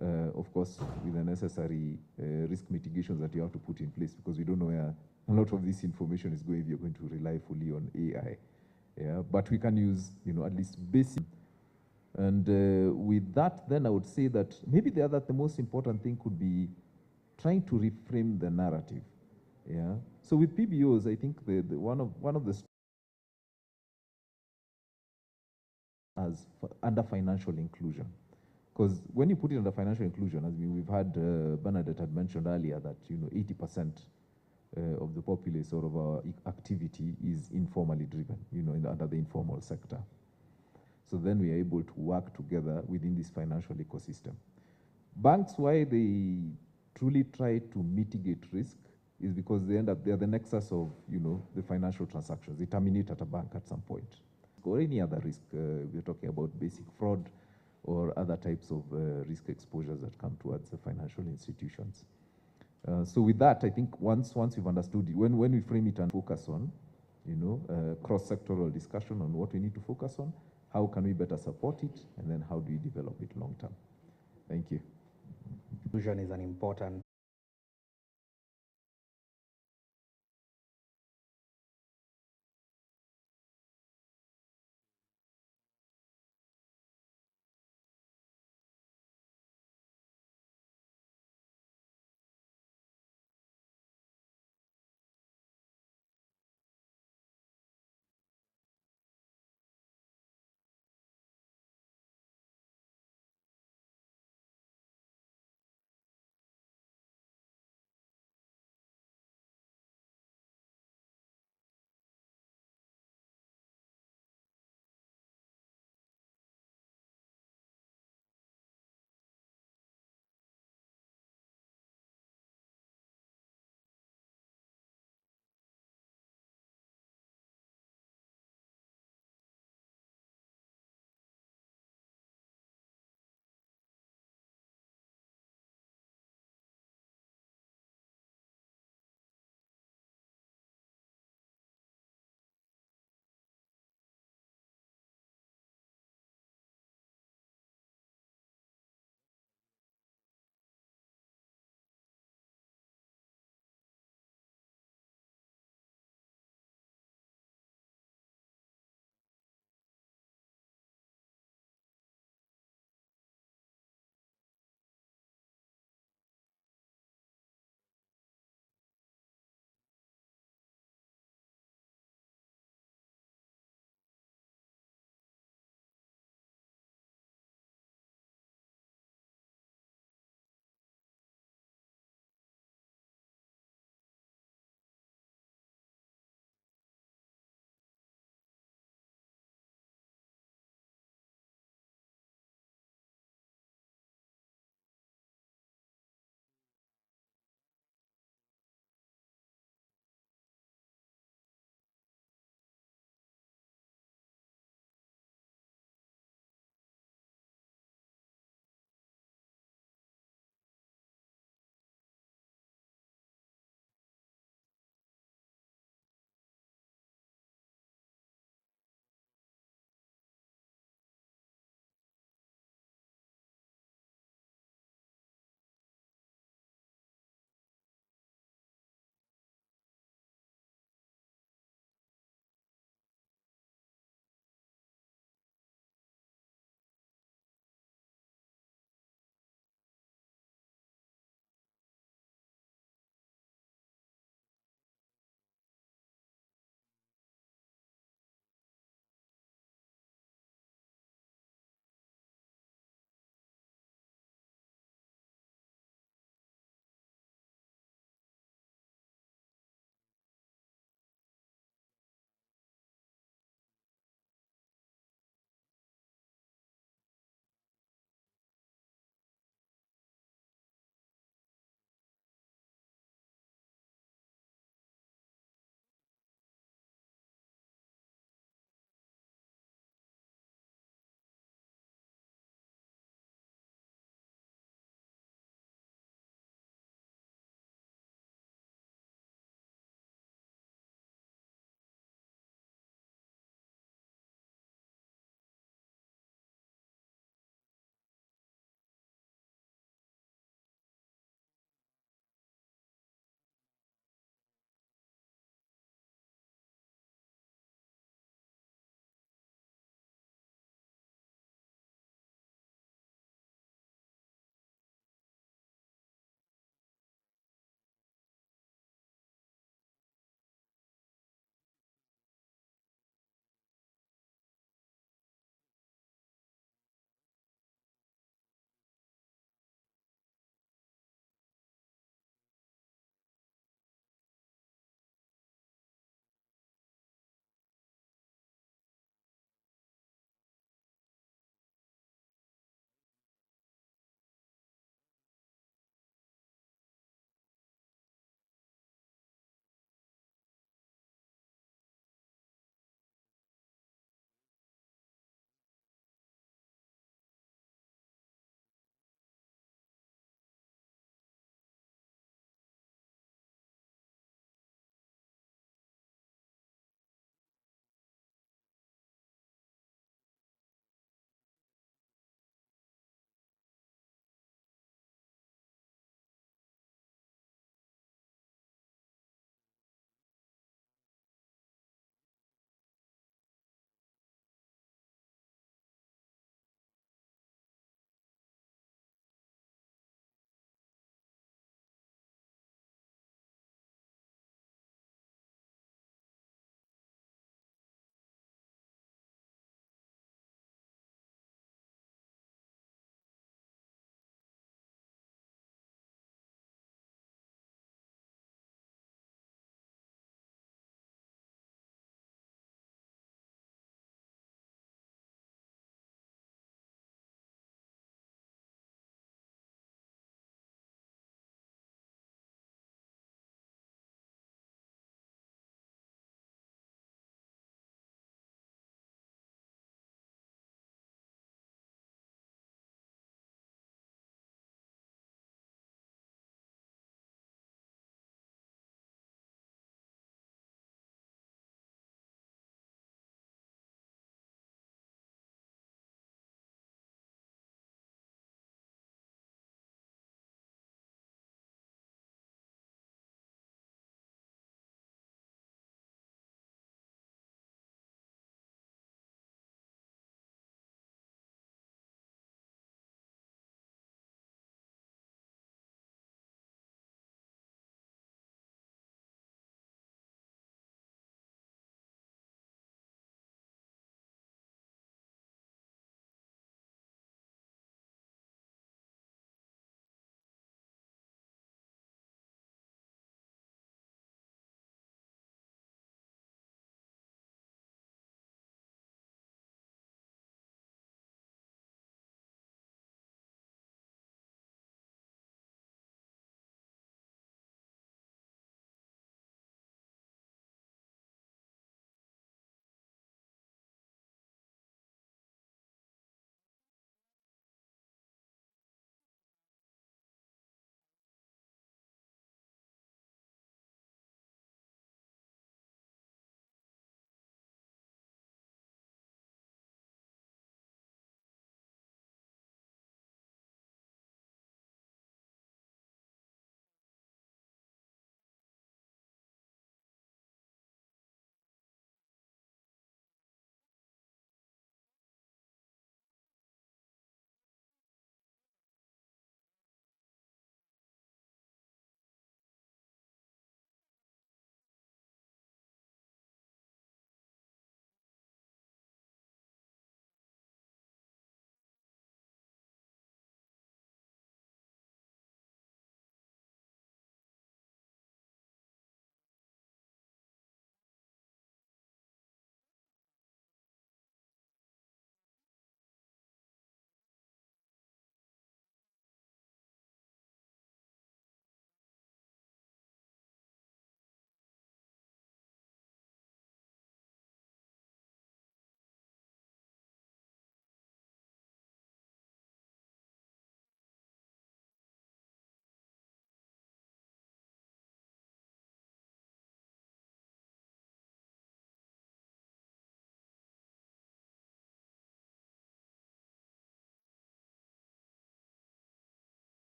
Of course, with the necessary risk mitigations that you have to put in place, because we don't know where a lot of this information is going if you're going to rely fully on AI. Yeah, but we can use, at least basic. And with that, then I would say that maybe the most important thing could be trying to reframe the narrative. Yeah. So with PBOs, I think one of the as under financial inclusion, because when you put it under financial inclusion, as we've had Bernadette had mentioned earlier that 80% of the populace or of our activity is informally driven, under the informal sector. So then we are able to work together within this financial ecosystem. Banks, why they truly try to mitigate risk, is because they are the nexus of, the financial transactions. They terminate at a bank at some point. Or any other risk, we're talking about basic fraud or other types of risk exposures that come towards the financial institutions. So with that, I think once we've understood, when we frame it and focus on, cross-sectoral discussion on what we need to focus on, how can we better support it, and then how do we develop it long term? Thank you. Inclusion is an important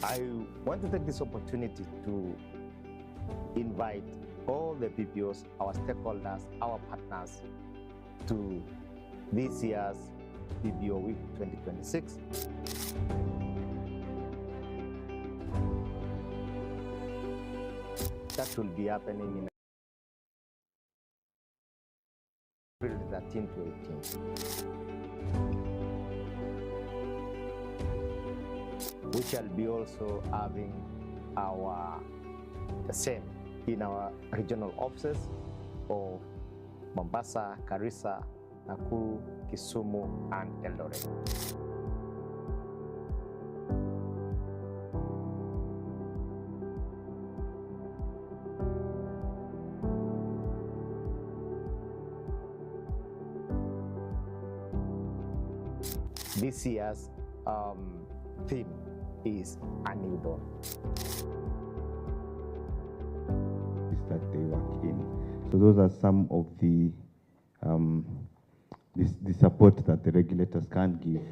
I want to take this opportunity to invite all the PPOs, our stakeholders, our partners to this year's PPO Week 2026. That will be happening in April 13 to 18. We shall be also having the same in our regional offices of Mombasa, Garissa, Nakuru, Kisumu, and Eldoret. This year's theme is A New Dawn. That they work in. So those are some of the support that the regulators can give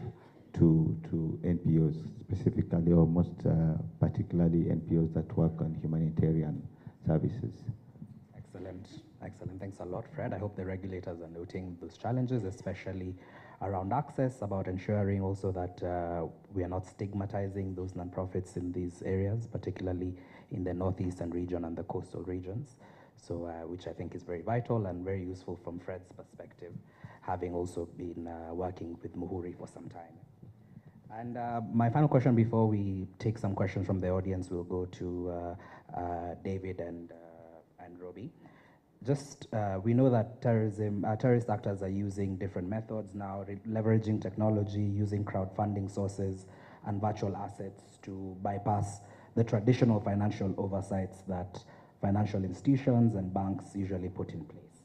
to NPOs, specifically or most particularly NPOs that work on humanitarian services. Excellent, excellent. Thanks a lot, Fred. I hope the regulators are noting those challenges, especially around access, about ensuring also that we are not stigmatizing those nonprofits in these areas, particularly in the northeastern region and the coastal regions. So, which I think is very vital and very useful from Fred's perspective, having also been working with Muhuri for some time. And my final question before we take some questions from the audience will go to David and Robbie. Just, we know that terrorist actors are using different methods now, leveraging technology, using crowdfunding sources and virtual assets to bypass the traditional financial oversights that financial institutions and banks usually put in place.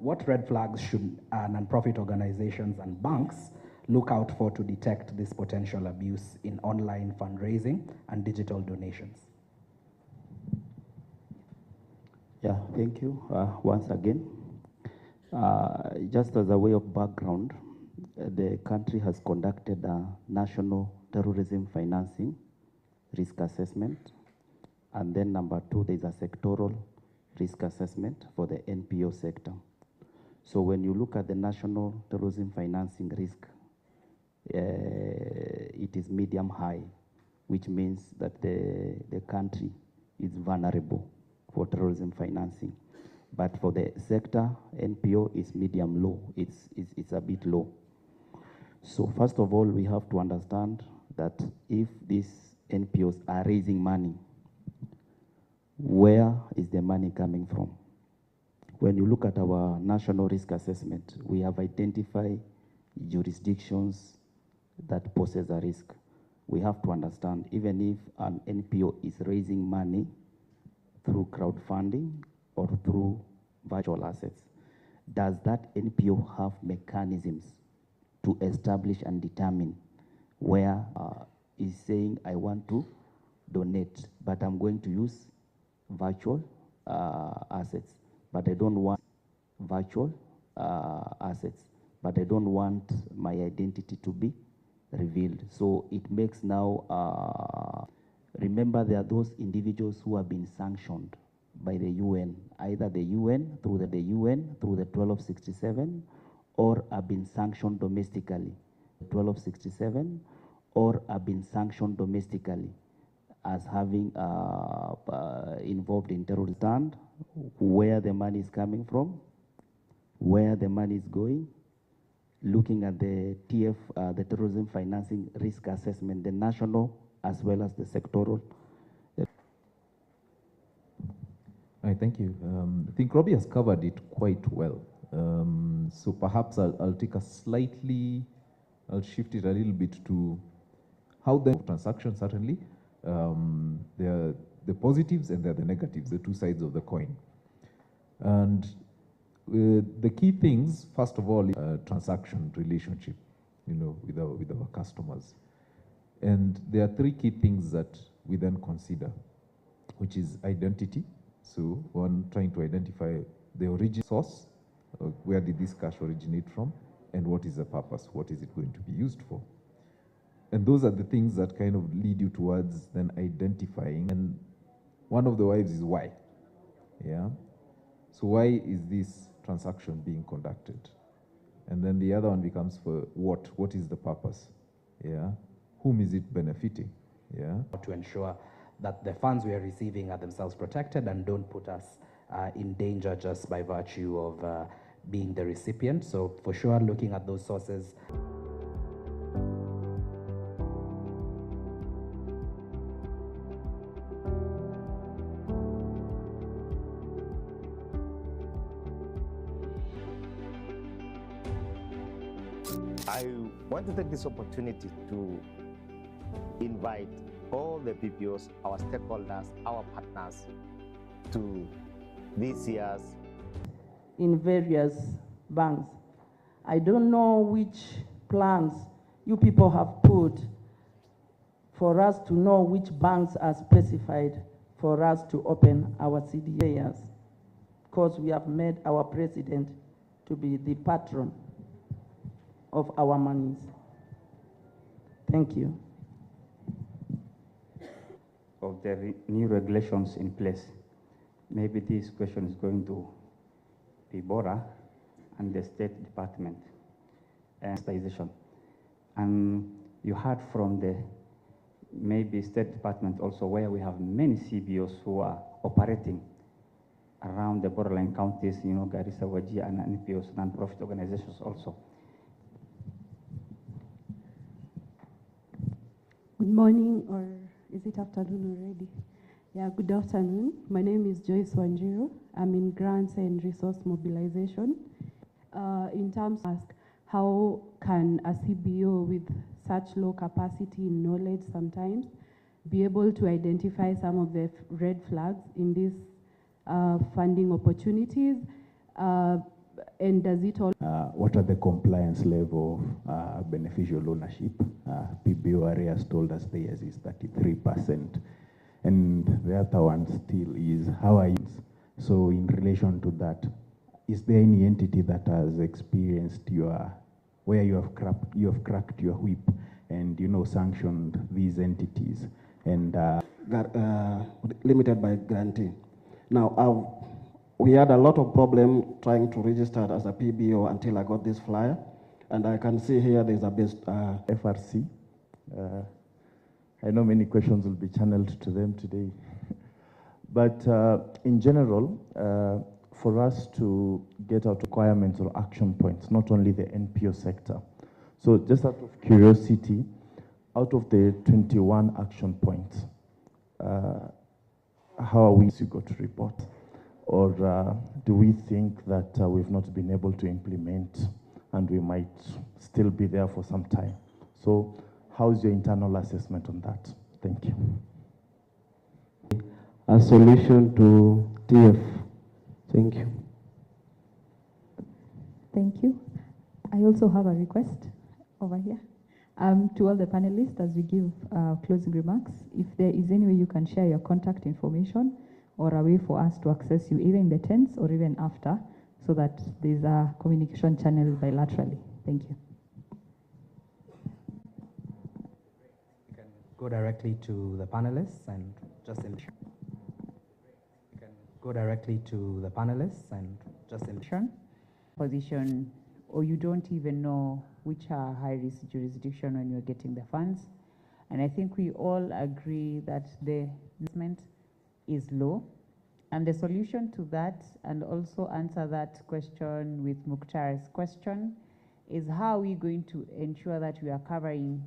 What red flags should non-profit organizations and banks look out for to detect this potential abuse in online fundraising and digital donations? Yeah, thank you once again. Just as a way of background, the country has conducted a national terrorism financing risk assessment. And then number two, there's a sectoral risk assessment for the NPO sector. So when you look at the national terrorism financing risk, it is medium high, which means that the country is vulnerable for terrorism financing. But for the sector, NPO is medium low, it's a bit low. So first of all, we have to understand that if these NPOs are raising money, where is the money coming from? When you look at our national risk assessment, we have identified jurisdictions that poses a risk. We have to understand, even if an NPO is raising money through crowdfunding or through virtual assets, does that NPO have mechanisms to establish and determine where is saying, I want to donate, but I'm going to use virtual assets, but I don't want virtual assets, but I don't want my identity to be revealed. So it makes now, remember there are those individuals who have been sanctioned by the UN, either the UN through the 1267, or have been sanctioned domestically, 1267, or have been sanctioned domestically as having involved in terrorism, where the money is coming from, where the money is going, looking at the TF, the terrorism financing risk assessment, the national as well as the sectoral. Thank you. I think Robbie has covered it quite well. So perhaps I'll take I'll shift it a little bit to how the transaction, certainly. There are the positives and there are the negatives, the two sides of the coin. And the key things, first of all, transaction relationship, with our customers. And there are three key things that we then consider, which is identity. So one, trying to identify the origin source, where did this cash originate from, and what is the purpose, what is it going to be used for. And those are the things that kind of lead you towards then identifying. And one of the wives is why. Yeah. So why is this transaction being conducted? And then the other one becomes for what? What is the purpose? Yeah. Whom is it benefiting? Yeah. To ensure that the funds we are receiving are themselves protected and don't put us in danger just by virtue of being the recipient. So for sure, looking at those sources. I want to take this opportunity to invite all the PPOs, our stakeholders, our partners to this year's in various banks. I don't know which plans you people have put for us to know which banks are specified for us to open our CDAs, because we have made our president to be the patron of our monies. Thank you. Of the new regulations in place, maybe this question is going to be BORA and the State Department and sensitization. And you heard from the maybe State Department also, where we have many CBOs who are operating around the borderline counties, you know, Garissa, Wajir, and NPOs, non-profit organizations also. Good morning, or is it afternoon already? Yeah, good afternoon. My name is Joyce Wanjiru. I'm in grants and resource mobilization. In terms of how can a CBO with such low capacity in knowledge sometimes be able to identify some of the red flags in these funding opportunities? And does it all? What are the compliance level of beneficial ownership? PBO area has told us theirs is 33%. And the other one still is how are you? So in relation to that, is there any entity that has experienced where you have cracked your whip and, you know, sanctioned these entities and limited by grantee? Now, we had a lot of problem trying to register as a PBO until I got this flyer, and I can see here there's a best FRC. I know many questions will be channeled to them today. But in general, for us to get out requirements or action points, not only the NPO sector. So just out of curiosity, out of the 21 action points, how are we got to report? Or do we think that we've not been able to implement and we might still be there for some time? So how's your internal assessment on that? Thank you. A solution to TF. Thank you. Thank you. I also have a request over here to all the panelists as we give closing remarks. If there is any way you can share your contact information or a way for us to access you either in the tents or even after, so that there's a communication channel bilaterally. Thank you. You can go directly to the panelists and just ensure. You can go directly to the panelists and just ensure. Position, or you don't even know which are high-risk jurisdiction when you're getting the funds. And I think we all agree that the investment is low. And the solution to that, and also answer that question with Mukhtar's question, is how are we going to ensure that we are covering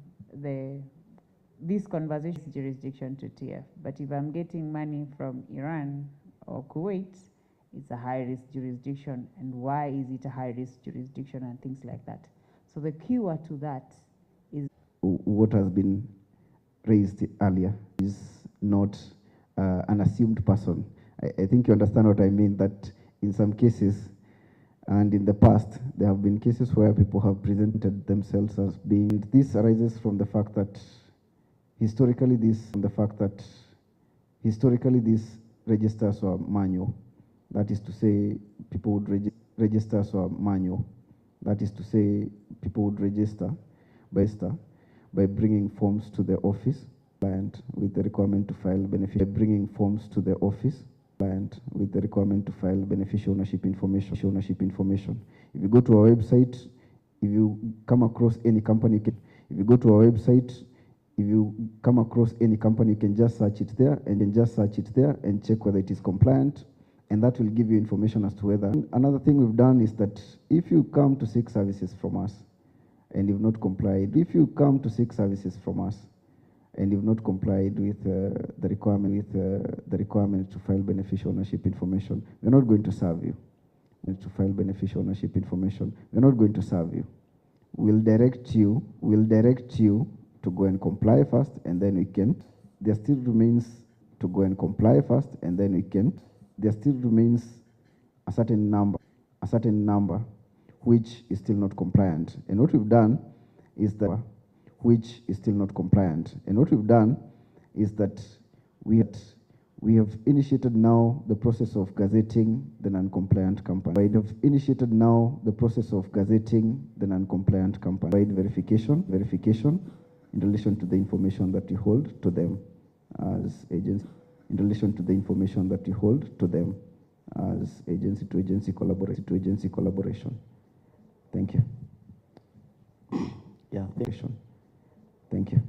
this conversation jurisdiction to TF. But if I'm getting money from Iran or Kuwait, it's a high-risk jurisdiction. And why is it a high-risk jurisdiction and things like that? So the cure to that is... What has been raised earlier is not an assumed person. I think you understand what I mean, that in some cases, and in the past, there have been cases where people have presented themselves as being, this arises from the fact that historically these registers were manual. That is to say, people would registers were manual. That is to say, people would register, by bringing forms to the office client with the requirement to file beneficial bringing forms to the office client with the requirement to file beneficial ownership information. If you go to our website, if you come across any company, if you go to our website, if you come across any company, you can just search it there and check whether it is compliant, and that will give you information as to whether. Another thing we've done is that if you come to seek services from us and you've not complied, with the requirement to file beneficial ownership information, we're not going to serve you. We're not going to serve you. We'll direct you to go and comply first, and then we can. There still remains to go and comply first, and then we can. There still remains a certain number which is still not compliant. And what we've done is that we have initiated now the process of gazetting the non-compliant company. We have initiated now the process of gazetting the non-compliant company. By verification in relation to the information that we hold to them as agency. Agency-to-agency collaboration. Thank you. Yeah. Thank you.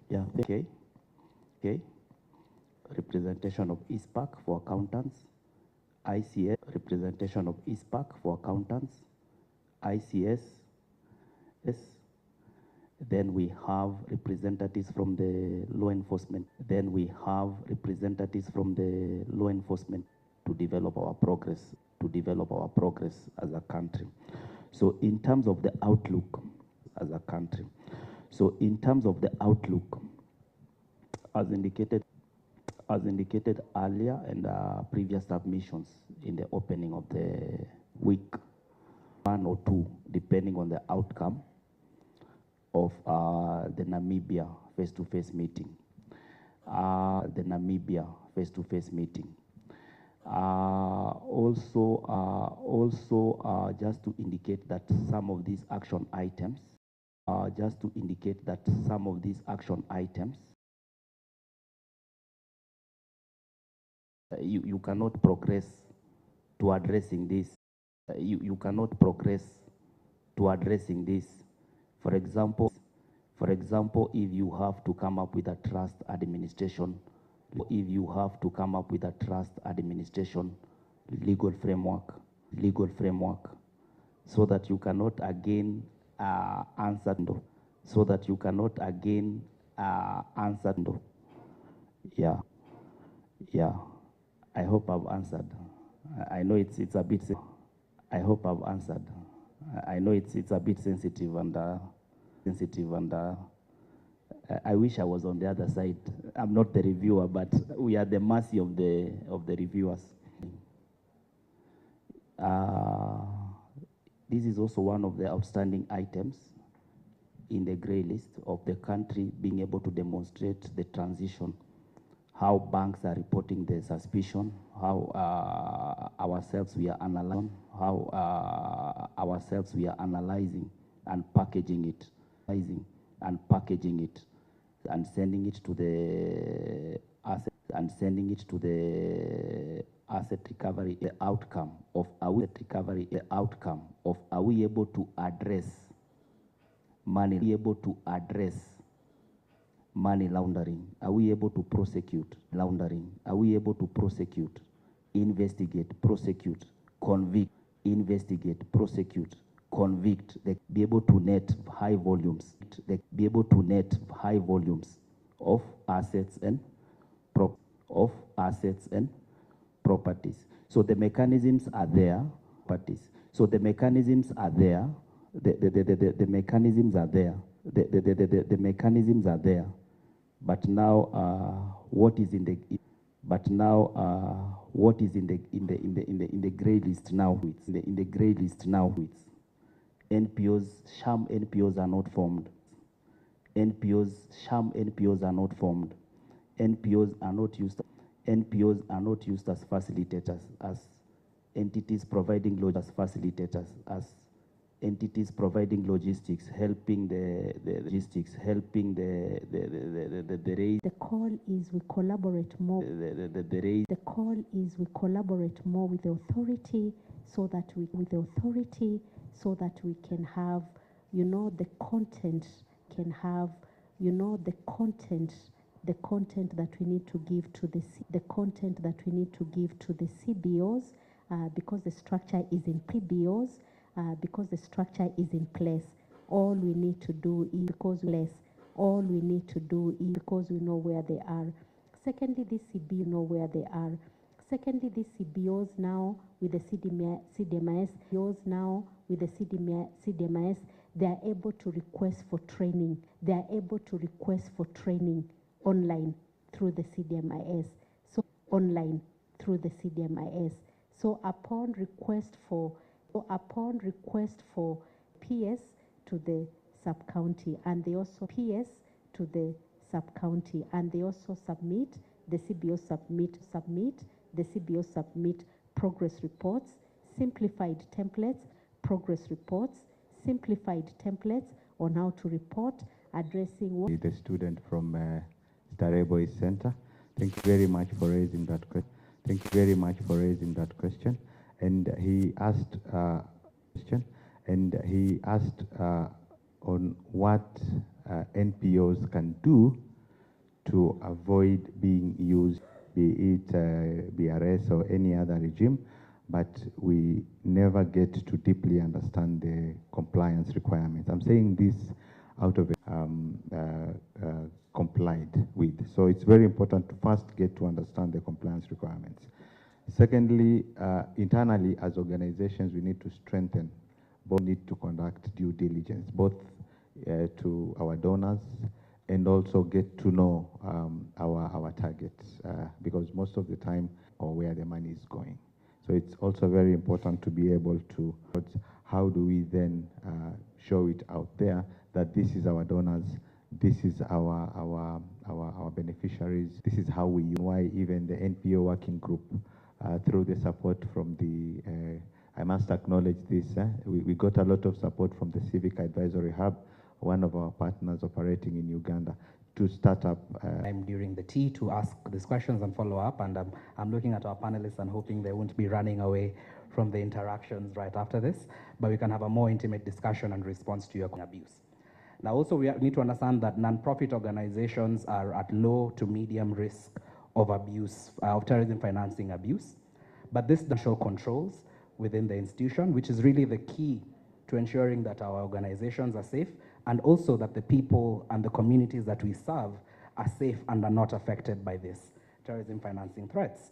Yeah. Okay. Representation of ISPAC for accountants, ICS. Representation of ISPAC for accountants, ICS. Yes. Then we have representatives from the law enforcement. To develop our progress as a country. So in terms of the outlook as a country. As indicated earlier and previous submissions in the opening of the week, 1 or 2, depending on the outcome of the Namibia face-to-face meeting. Also, just to indicate that some of these action items, you cannot progress to addressing this. You cannot progress to addressing this. For example, if you have to come up with a trust administration, legal framework, so that you cannot again answer. Yeah. I hope I've answered. I know it's a bit. I hope I've answered. I know it's a bit sensitive and I wish I was on the other side. I'm not the reviewer, but we are at the mercy of the reviewers. This is also one of the outstanding items in the grey list of the country being able to demonstrate the transition, how banks are reporting the suspicion, how ourselves we are analyzing and packaging it, and sending it to the asset recovery. The outcome of are we able to address money? Money laundering? Are we able to prosecute laundering? Are we able to prosecute, investigate, prosecute, convict, investigate, prosecute, convict? They be able to net high volumes. Of assets and properties. So the mechanisms are there. So the mechanisms are there. The mechanisms are there. The mechanisms are there. But now, what is in the grey list now? In the grey list now, NPOs, sham NPOs are not formed. Sham NPOs are not formed. NPOs are not used as facilitators, as entities providing loans as facilitators, as entities providing logistics, helping the logistics, helping the raise. The call is we collaborate more. The call is we collaborate more with the authority so that we can have, you know, the content can have, you know, the content that we need to give to the content that we need to give to the CBOs, because the structure is in PBOs, because the structure is in place. All we need to do is because we know where they are. Secondly, this CB know where they are. Secondly, these CBOs now with the CDMIS, they are able to request for training. They are able to request for training online through the CDMIS. So online through the CDMIS. So upon request for PS to the sub-county, and they also PS to the sub-county, and they also submit, the CBO submit progress reports, simplified templates, progress reports, simplified templates on how to report, addressing what the student from Starehe Boys Center. Thank you very much for raising that question. And he asked on what NPOs can do to avoid being used, be it BRS or any other regime, but we never get to deeply understand the compliance requirements. I'm saying this out of complied with. So it's very important to first get to understand the compliance requirements. Secondly, internally as organizations, we need to strengthen, both need to conduct due diligence, both to our donors and also get to know our targets, because most of the time, or where the money is going. So it's also very important to be able to, how do we then show it out there that this is our donors, this is our beneficiaries, this is how we, why even the NPO working group, through the support from the, I must acknowledge this, we got a lot of support from the Civic Advisory Hub, one of our partners operating in Uganda, to start up. I'm during the tea to ask these questions and follow up, and I'm looking at our panelists and hoping they won't be running away from the interactions right after this, but we can have a more intimate discussion and response to your abuse. Now also we need to understand that non-profit organizations are at low to medium risk of abuse, of terrorism financing abuse, but this does show controls within the institution, which is really the key to ensuring that our organizations are safe, and also that the people and the communities that we serve are safe and are not affected by this terrorism financing threats.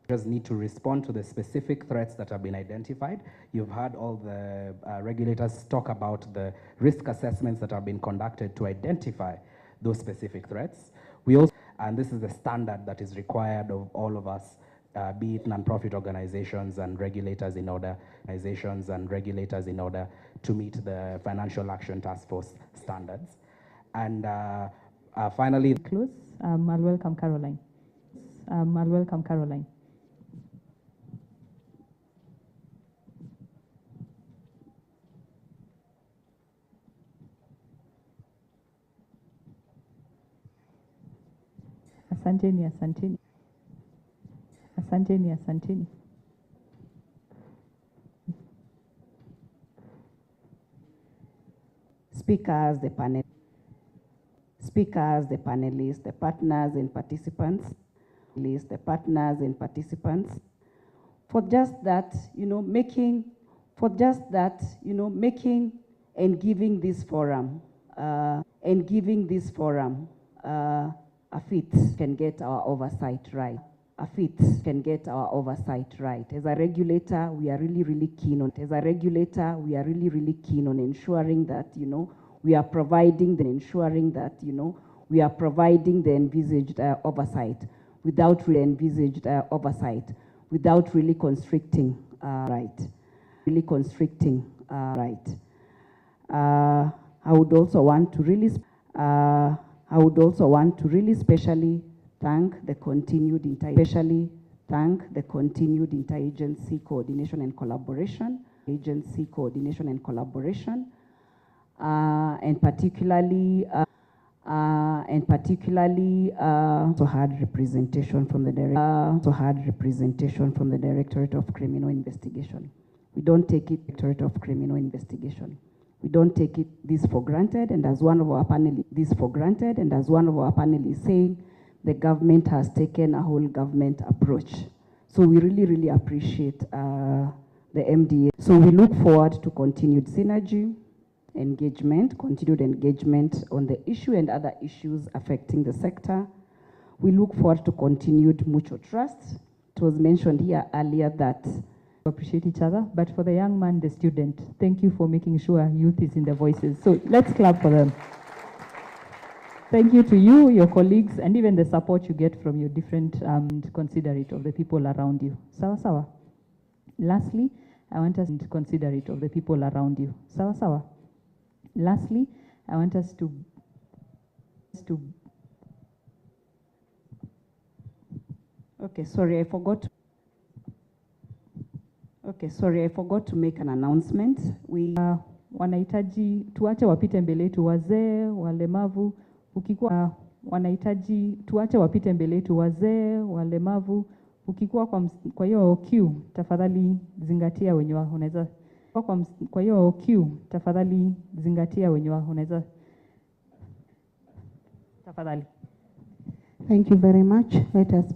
We just need to respond to the specific threats that have been identified. You've heard all the regulators talk about the risk assessments that have been conducted to identify those specific threats. We also, and this is the standard that is required of all of us, be it non-profit organizations and regulators in order to meet the Financial Action Task Force standards. And finally, close. I'll welcome Caroline. Asanteni. Speakers, the panelists, the partners and participants, for just that, making and giving this forum, a fit can get our oversight right. As a regulator, we are really keen on. Ensuring that we are providing the envisaged oversight without really constricting right. I would also want to really specially thank the continued interagency coordination and collaboration agency coordination and collaboration, and particularly also had representation from the Directorate of Criminal Investigation. We don't take it this for granted, and as one of our panelists saying, the government has taken a whole government approach. So we really appreciate the MDA. So we look forward to continued engagement on the issue and other issues affecting the sector. We look forward to continued mutual trust. It was mentioned here earlier that we appreciate each other, but for the young man, the student, thank you for making sure youth is in the voices. So let's clap for them. Thank you to you, your colleagues, and even the support you get from your different considerate of the people around you. Sawa sawa. Lastly, I want us to considerate of the people around you. Sawa sawa. Lastly, I want us to Okay, sorry, I forgot to make an announcement. We wanahitaji tuache wapite mbele yetu wazee, walemavu, ukikuwa wanahitaji tuache wapite mbele yetu wazee, walemavu, ukikuwa kwa hiyo queue, tafadhali zingatia wenye unaweza kwa hiyo queue, tafadhali zingatia wenye unaweza tafadhali. Thank you very much. Let us